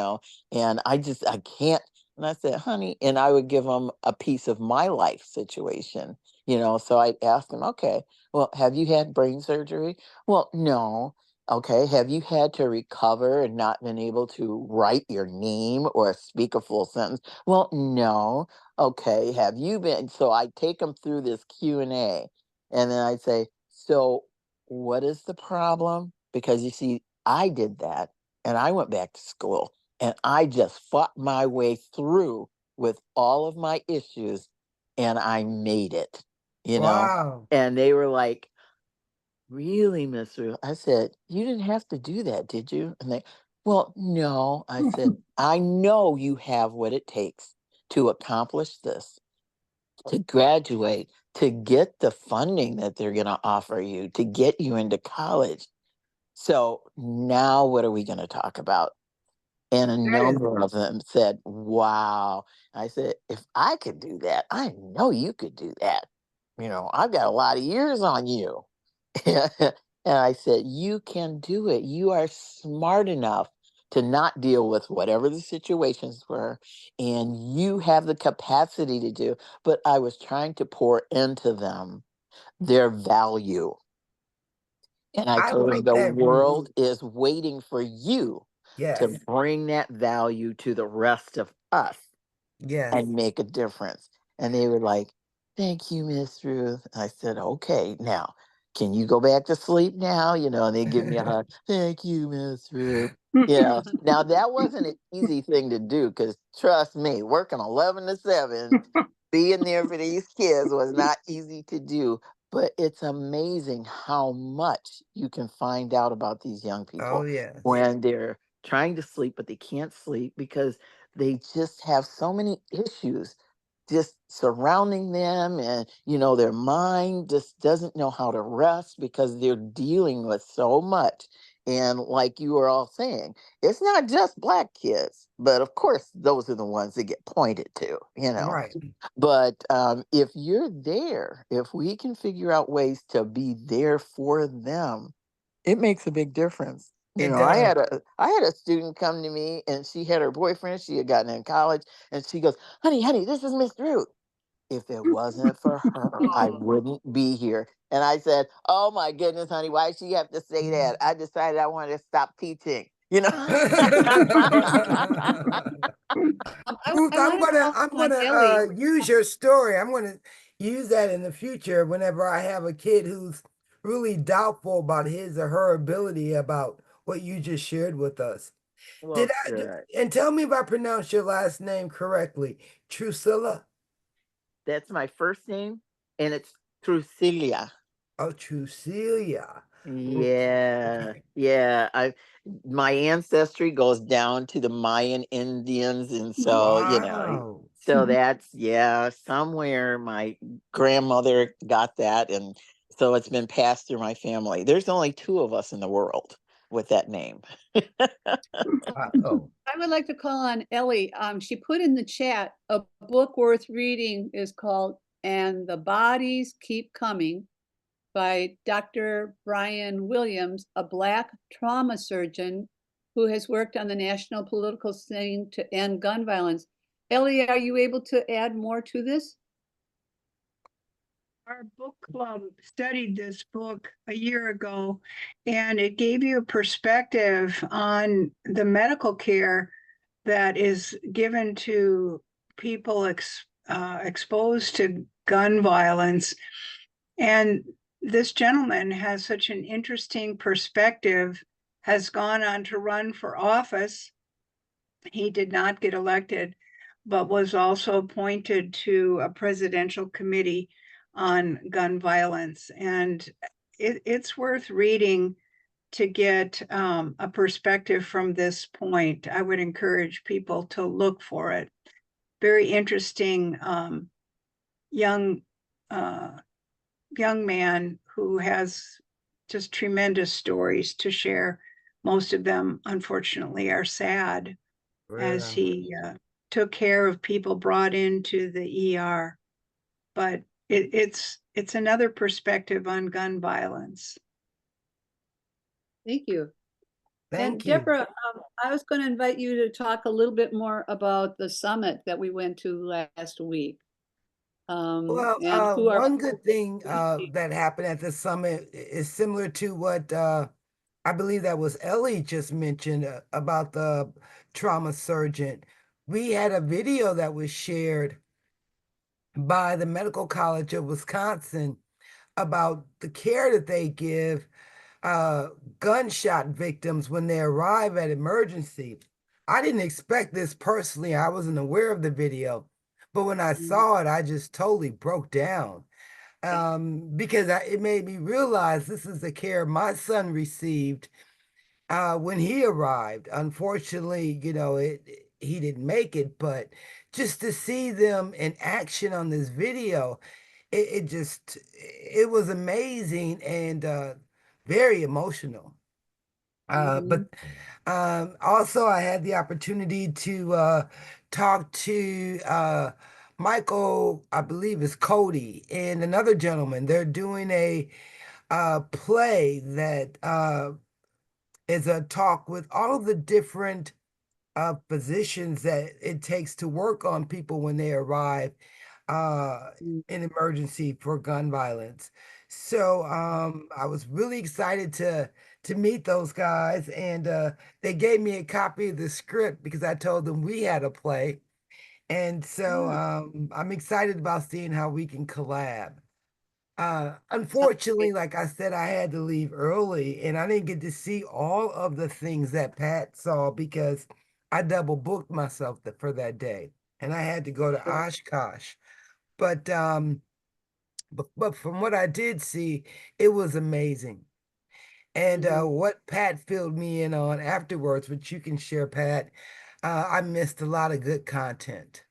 I can't. And I said, honey, and I would give them a piece of my life situation, so I'd ask them, okay, well, have you had brain surgery? Well, no. Okay, have you had to recover and not been able to write your name or speak a full sentence? Well, no. Okay, have you been? So I take them through this Q&A, and then I say, so what is the problem? Because you see, I did that and I went back to school and I just fought my way through with all of my issues and I made it, you know? Wow. And they were like, really, Miss Ruth? I said, you didn't have to do that, did you? And they, well, no. I said, I know you have what it takes to accomplish this, to graduate, to get the funding that they're going to offer you, to get you into college. So now what are we going to talk about? And a That is, number of them said, wow. I said, if I could do that, I know you could do that. I've got a lot of years on you. And I said, you can do it. You are smart enough to not deal with whatever the situations were, and you have the capacity to do. But I was trying to pour into them their value. And I I told them like the that, Ruth. world is waiting for you to Yes, bring that value to the rest of us yes. and make a difference. And they were like, thank you, Miss Ruth. I said, okay, now, can you go back to sleep now? And they give me a hug. Thank you, Miss Ruth. Now that wasn't an easy thing to do because trust me, working 11 to 7, being there for these kids was not easy to do. But it's amazing how much you can find out about these young Oh, people yes. when they're trying to sleep, but they can't sleep because they just have so many issues just surrounding them, and their mind just doesn't know how to rest because they're dealing with so much. And like you were all saying, it's not just Black kids, but of course those are the ones that get pointed to. Right. But if you're there, if we can figure out ways to be there for them, it makes a big difference. It I does. had a student come to me and she had her boyfriend. She had gotten in college and she goes, honey, this is Miss Drew. If it wasn't for her, I Oh, wouldn't be here. And I said, oh my goodness, honey, why does she have to say that? I decided I wanted to stop teaching. Ruth, I want to call I'm on gonna Ellie. use your story. I'm gonna use that in the future whenever I have a kid who's really doubtful about his or her ability about what you just shared with us. Well, D- good. and tell me if I pronounced your last name correctly. Trusilla? That's my first name, and it's Trucilia. Oh, Trucilia. Ruth. Yeah, Okay. yeah. My ancestry goes down to the Mayan Indians, and so Wow. so that's somewhere my grandmother got that, and so it's been passed through my family. There's only two of us in the world with that name. Oh. I would like to call on Ellie. She put in the chat, a book worth reading is called And the Bodies Keep Coming by Dr. Brian Williams, a Black trauma surgeon who has worked on the national political scene to end gun violence. Ellie, are you able to add more to this? Our book club studied this book a year ago, and it gave you a perspective on the medical care that is given to people exposed to gun violence. And this gentleman has such an interesting perspective, has gone on to run for office. He did not get elected, but was also appointed to a presidential committee on gun violence. And it's worth reading to get a perspective from this point. I would encourage people to look for it. Very interesting young young man who has just tremendous stories to share. Most of them, unfortunately, are sad, as Yeah. he took care of people brought into the ER. But it's another perspective on gun violence. Thank you. And Thank you. Deborah, I was going to invite you to talk a little bit more about the summit that we went to last week. Well, And who are one good thing that happened at the summit is similar to what I believe that was Ellie just mentioned about the trauma surgeon. We had a video that was shared by the Medical College of Wisconsin about the care that they give gunshot victims when they arrive at emergency. I didn't expect this personally. I wasn't aware of the video, but when I saw it, I just totally broke down because it made me realize this is the care my son received when he arrived. Unfortunately, he didn't make it, but just to see them in action on this video, it was amazing and very emotional. But also, I had the opportunity to talk to Michael, I believe is Cody, and another gentleman. They're doing a play that is a talk with all of the different positions that it takes to work on people when they arrive in emergency for gun violence. So I was really excited to meet those guys, and they gave me a copy of the script because I told them we had a play. And so I'm excited about seeing how we can collab. Unfortunately, like I said, I had to leave early and I didn't get to see all of the things that Pat saw because I double booked myself for that day and I had to go to Oshkosh. But but from what I did see, it was amazing. And what Pat filled me in on afterwards, which you can share, Pat, I missed a lot of good content.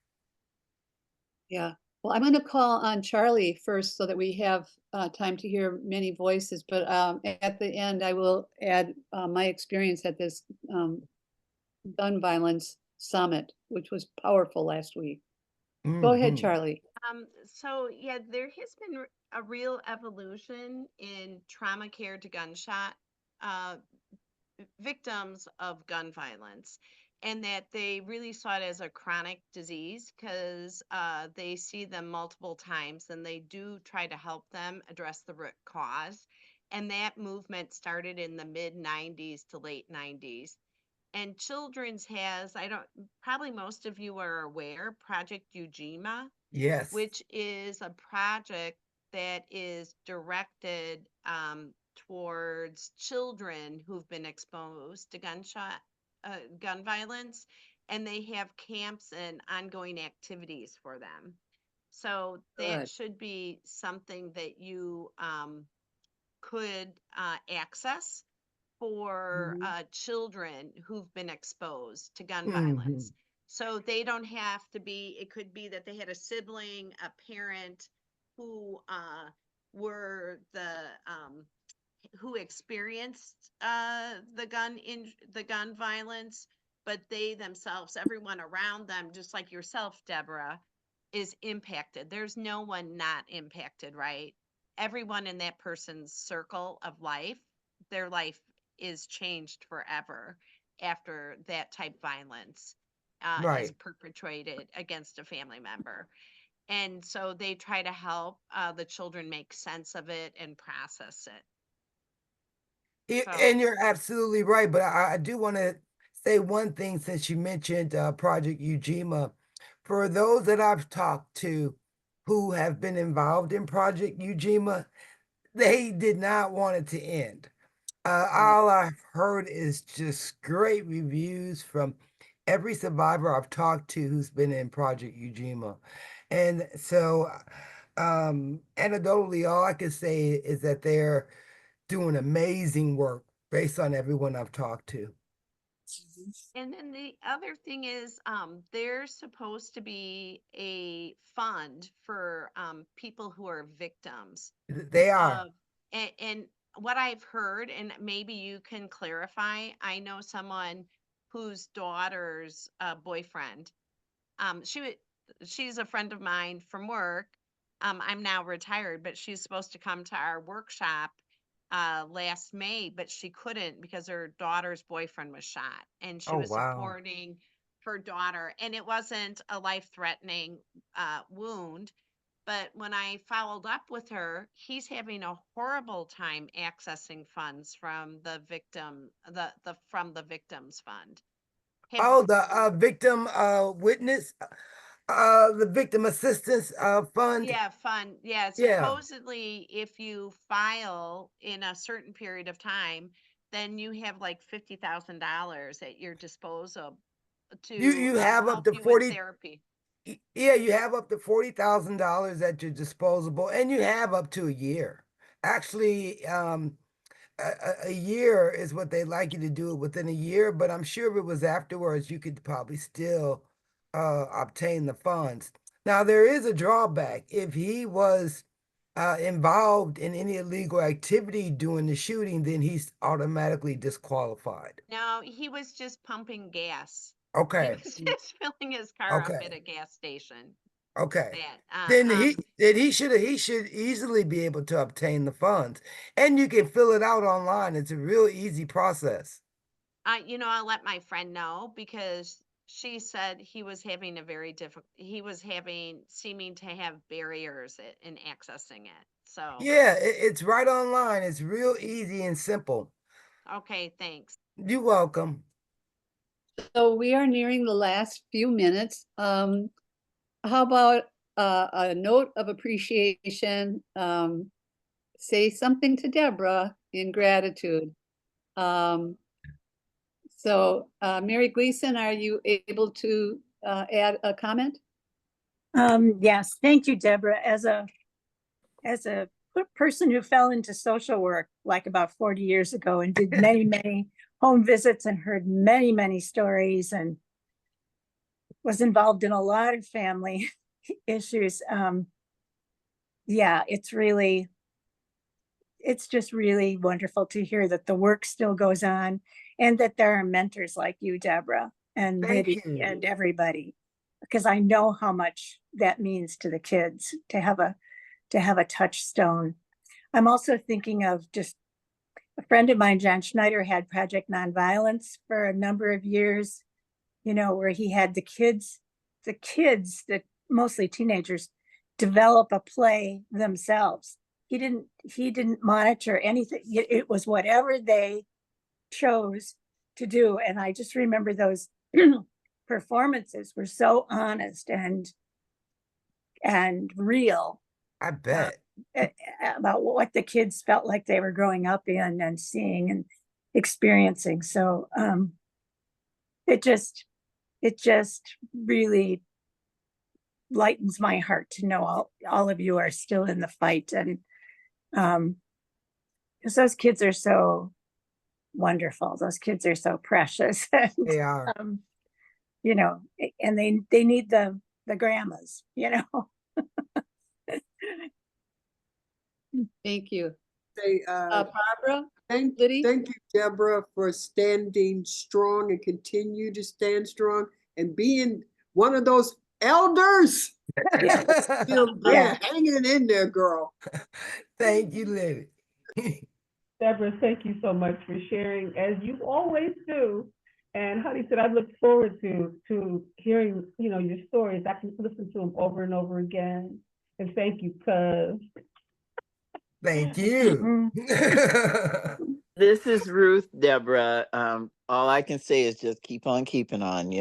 Yeah. Well, I'm going to call on Charlie first so that we have time to hear many voices. But at the end, I will add my experience at this gun violence summit, which was powerful last week. Go ahead, Mhm. Charlie. So yeah, there has been a real evolution in trauma care to gunshot uh, victims of gun violence, and that they really saw it as a chronic disease because they see them multiple times and they do try to help them address the root cause. And that movement started in the mid 90s to late 90s. And Children's has, I don't, probably most of you are aware, Project Ujima, Yes. which is a project that is directed towards children who've been exposed to gun violence, and they have camps and ongoing activities for them. So that Good. should be something that you could access for children who've been exposed to gun Mhm. violence. So they don't have to be, it could be that they had a sibling, a parent who were who experienced the gun violence, but they themselves, everyone around them, just like yourself, Deborah, is impacted. There's no one not impacted, right? Everyone in that person's circle of life, their life is changed forever after that type violence is Right. perpetrated against a family member. And so they try to help the children make sense of it and process it. So, And you're absolutely right, but I do want to say one thing since you mentioned Project Ujima. For those that I've talked to who have been involved in Project Ujima, they did not want it to end. All I've heard is just great reviews from every survivor I've talked to who's been in Project Ujima. And so, anecdotally, all I can say is that they're doing amazing work based on everyone I've talked to. and then the other thing is, there's supposed to be a fund for people who are victims They are. of, and what I've heard, and maybe you can clarify, I know someone whose daughter's boyfriend, she's a friend of mine from work. I'm now retired, but she's supposed to come to our workshop last May, but she couldn't because her daughter's boyfriend was shot, and she Oh, was wow. supporting her daughter, and it wasn't a life-threatening wound. But when I followed up with her, he's having a horrible time accessing funds from the victim, the from the victims fund. Have, Oh, the victim witness, the victim assistance fund. yeah, fund. Yeah, Yeah. supposedly if you file in a certain period of time, then you have like $50,000 at your disposal to You have up help to you with 40. therapy. Yeah, you have up to $40,000 at your disposable, and you have up to a year. Actually, a year is what they like you to do it within a year, but I'm sure if it was afterwards, you could probably still obtain the funds. Now, there is a drawback. If he was involved in any illegal activity during the shooting, then he's automatically disqualified. No, he was just pumping gas. He Okay, was just filling his car up at okay, a gas station. okay. That Then he should easily be able to obtain the funds, and you can fill it out online. It's a real easy process. I'll let my friend know because she said he was having a very difficult, he was seeming to have barriers in accessing it. So, Yeah, it's right online. It's real easy and simple. okay, thanks. You're welcome. So we are nearing the last few minutes. How about a note of appreciation? Say something to Debra in gratitude. Mary Gleason, are you able to add a comment? Yes, thank you, Deborah. As a person who fell into social work like about 40 years ago and did many home visits and heard many stories and was involved in a lot of family issues. Yeah, it's just really wonderful to hear that the work still goes on and that there are mentors like you, Deborah, and Thank Liddy you. and everybody, because I know how much that means to the kids to have a touchstone. I'm also thinking of just a friend of mine, John Schneider, had Project Nonviolence for a number of years, where he had the kids, that mostly teenagers, develop a play themselves. He didn't monitor anything. It was whatever they chose to do. And I just remember those performances were so honest and real I bet. about what the kids felt like they were growing up in and seeing and experiencing. So it just really lightens my heart to know all of you are still in the fight, and because those kids are so wonderful, those kids are so precious. They are. And they need the grandmas. Thank you. Say, Barbara, thank Liddy? you, Deborah, for standing strong and continue to stand strong and being one of those elders. Still there, hanging in there, girl. Thank you, Liddy. Deborah, thank you so much for sharing, as you always do, And Honey said, I look forward to hearing, your stories. I can listen to them over and over again. And thank you, cuz. Thank you. This is Ruth, Deborah. All I can say is just keep on keeping on,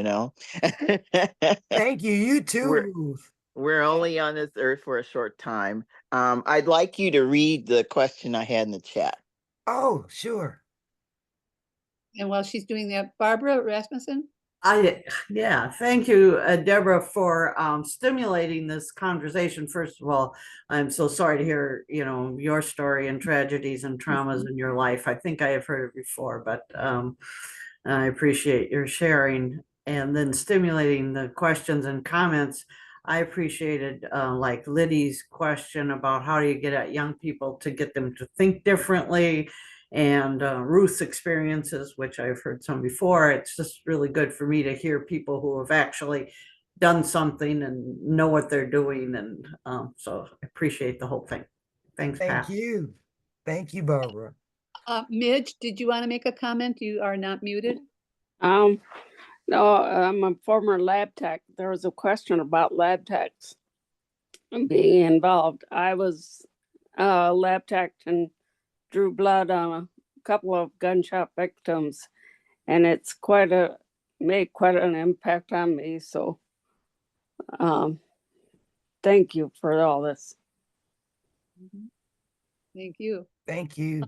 Thank you. You We're too, Ruth. we're only on this earth for a short time. I'd like you to read the question I had in the chat. Oh, sure. And while she's doing that, Barbara Rasmussen? Yeah, thank you, Deborah, for stimulating this conversation. First of all, I'm so sorry to hear, your story and tragedies and traumas in your life. I think I have heard it before, but I appreciate your sharing and then stimulating the questions and comments. I appreciated like Liddy's question about how do you get at young people to get them to think differently, and Ruth's experiences, which I've heard some before. It's just really good for me to hear people who have actually done something and know what they're doing. And so I appreciate the whole thing. Thanks, Thank Pat. you. Thank you, Barbara. Midge, did you want to make a comment? You are not muted. No, I'm a former lab tech. There was a question about lab techs being involved. I was a lab tech and drew blood on a couple of gunshot victims, and it's made quite an impact on me. So thank you for all this. Thank you. Thank you.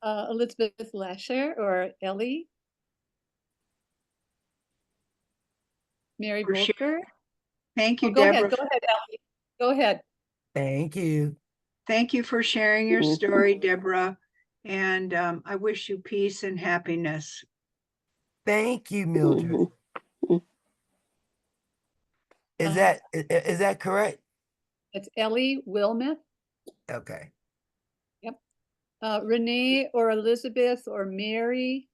Elizabeth Lasher or Ellie? Mary For sure. Volker? Thank you, Oh, go Deborah. ahead, Ellie. Go ahead. Thank you. Thank you for sharing your story, Deborah. And I wish you peace and happiness. Thank you, Mildred. Is that correct? It's Ellie Wilmeth. Okay. Yep. Renee or Elizabeth or Mary?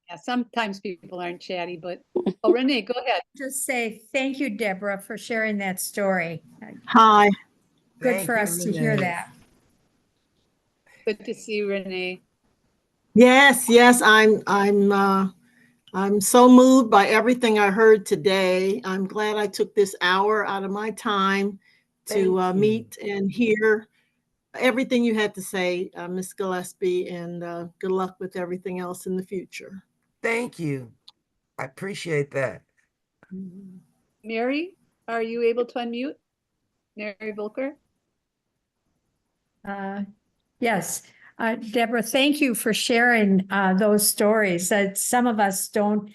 Yeah, sometimes people aren't chatty, but Renee, go ahead. Just say thank you, Deborah, for sharing that story. Hi. Good Thank for you, us to Renee. hear that. Good to see you, Renee. Yes, I'm so moved by everything I heard today. I'm glad I took this hour out of my time to meet and hear everything you had to say, Ms. Gillispie, and good luck with everything else in the future. Thank you. I appreciate that. Mary, are you able to unmute? Mary Volker? Yes. Deborah, thank you for sharing those stories. That some of us don't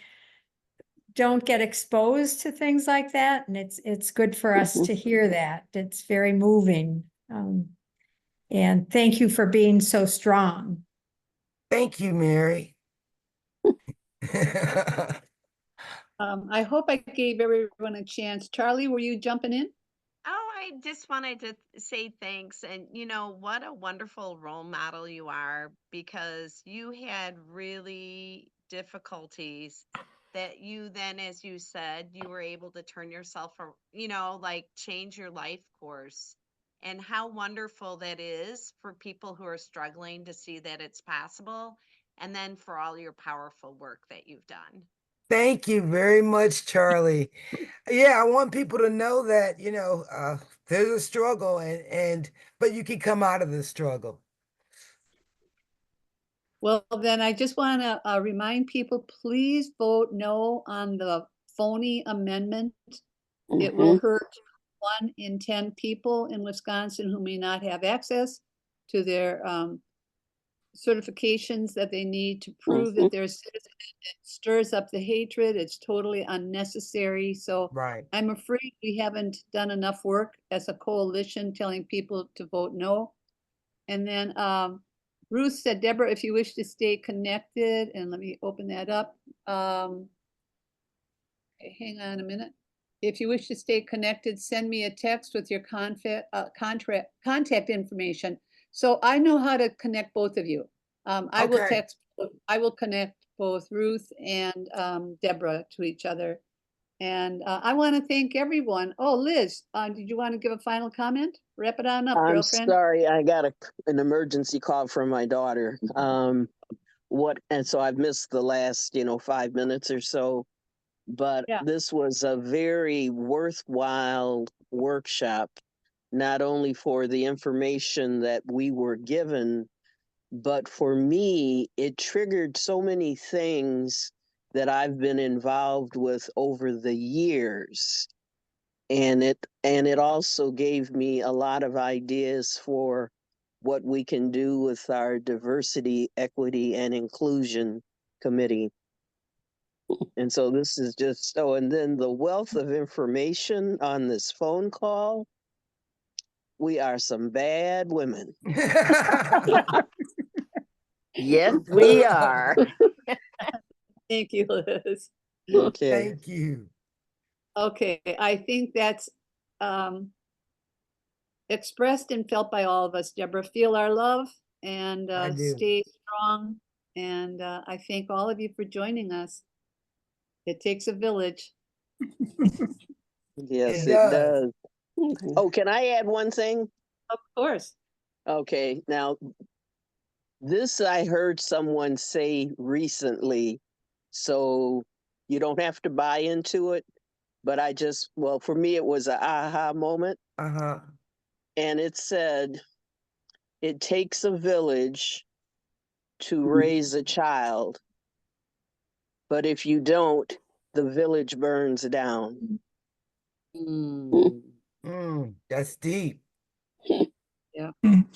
get exposed to things like that, and it's good for us to hear that. It's very moving. And thank you for being so strong. Thank you, Mary. I hope I gave everyone a chance. Charlie, were you jumping in? Oh, I just wanted to say thanks. And what a wonderful role model you are, because you had really difficulties that you then, as you said, you were able to turn yourself, like change your life course. And how wonderful that is for people who are struggling to see that it's possible. And then for all your powerful work that you've done. Thank you very much, Charlie. Yeah, I want people to know that, there's a struggle but you can come out of the struggle. Well, then I just want to remind people, please vote no on the phony amendment. It will hurt 1 in 10 people in Wisconsin who may not have access to their certifications that they need to prove that they're citizens. It stirs up the hatred. It's totally unnecessary. So Right. I'm afraid we haven't done enough work as a coalition telling people to vote no. And then Ruth said, Deborah, if you wish to stay connected, and let me open that up. Okay, hang on a minute. If you wish to stay connected, send me a text with your contact information. So I know how to connect both of you. I will connect both Ruth and Deborah to each other. And I want to thank everyone. Oh, Liz, did you want to give a final comment? Wrap it on up, I'm girlfriend. sorry, I got an emergency call from my daughter. And so I've missed the last, 5 minutes or so. But Yeah. this was a very worthwhile workshop, not only for the information that we were given, but for me, it triggered so many things that I've been involved with over the years. And it also gave me a lot of ideas for what we can do with our diversity, equity, and inclusion committee. And so this is just so, and then the wealth of information on this phone call. We are some bad women. Yes, we are. Thank you, Liz. Okay. Thank you. Okay, I think that's expressed and felt by all of us. Deborah, feel our love and I do. stay strong. And I thank all of you for joining us. It takes a village. Yes, It it does. does. Okay. Oh, can I add one thing? Of course. Okay, now this I heard someone say recently, so you don't have to buy into it, but well, for me, it was an aha moment. Uh-huh. And it said, it takes a village to raise a child, but if you don't, the village burns down. That's deep. Yeah. And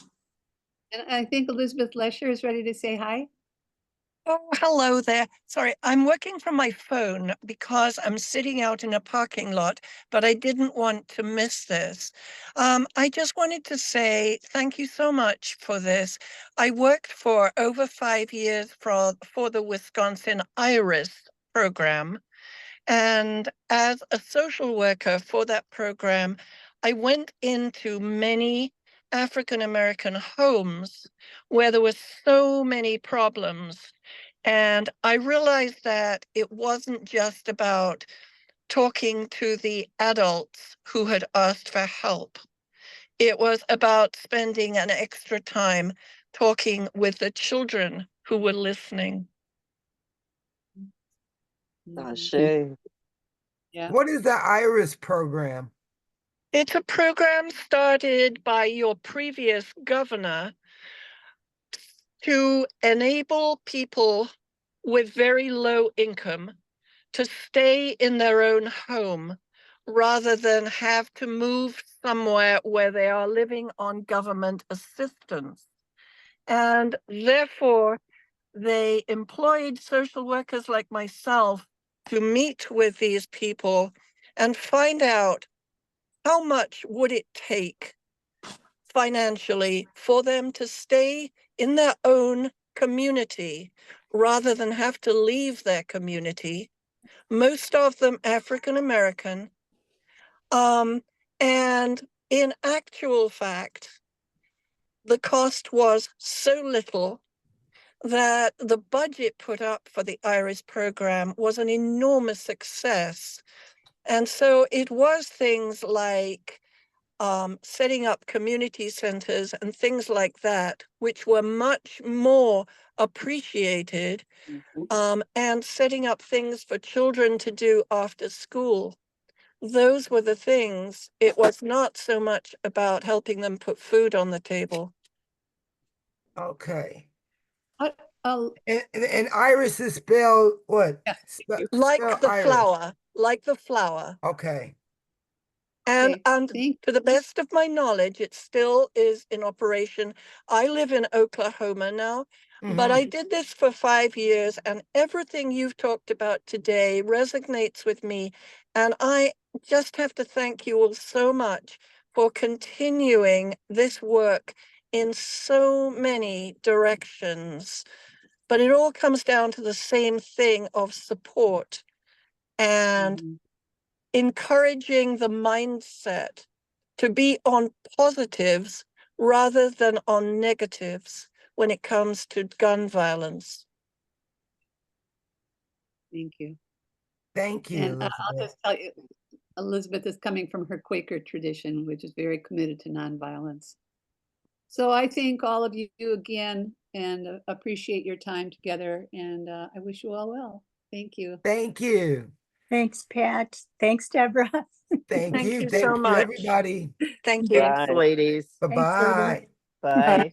I think Elizabeth Lesher is ready to say hi. Oh, hello there. Sorry, I'm working from my phone because I'm sitting out in a parking lot, but I didn't want to miss this. I just wanted to say thank you so much for this. I worked for over 5 years for the Wisconsin IRIS program. And as a social worker for that program, I went into many African American homes where there were so many problems. And I realized that it wasn't just about talking to the adults who had asked for help. It was about spending an extra time talking with the children who were listening. Ashe. Yeah. What is the IRIS program? It's a program started by your previous governor to enable people with very low income to stay in their own home rather than have to move somewhere where they are living on government assistance. And therefore, they employed social workers like myself to meet with these people and find out how much would it take financially for them to stay in their own community rather than have to leave their community, most of them African American. And in actual fact, the cost was so little that the budget put up for the IRIS program was an enormous success. And so it was things like setting up community centers and things like that, which were much more appreciated, and setting up things for children to do after school. Those were the things. It was not so much about helping them put food on the table. Okay. Uh, And Iris is spelled what? Yeah, Like Spell the Iris. flower, like the flower. Okay. And, Okay, and thank to the best of my knowledge, it still is in operation. I live in Oklahoma now, but I did this for 5 years, and everything you've talked about today resonates with me. And I just have to thank you all so much for continuing this work in so many directions. But it all comes down to the same thing of support and encouraging the mindset to be on positives rather than on negatives when it comes to gun violence. Thank you. Thank you, And I'll Elizabeth. just tell you, Elizabeth is coming from her Quaker tradition, which is very committed to nonviolence. So I thank all of you again and appreciate your time together. And I wish you all well. Thank you. Thank you. Thanks, Pat. Thanks, Deborah. Thank Thank you. you Thank so you, much. everybody. Thank you. Thanks, Bye. ladies. Thanks, Deborah. Bye-bye. Bye.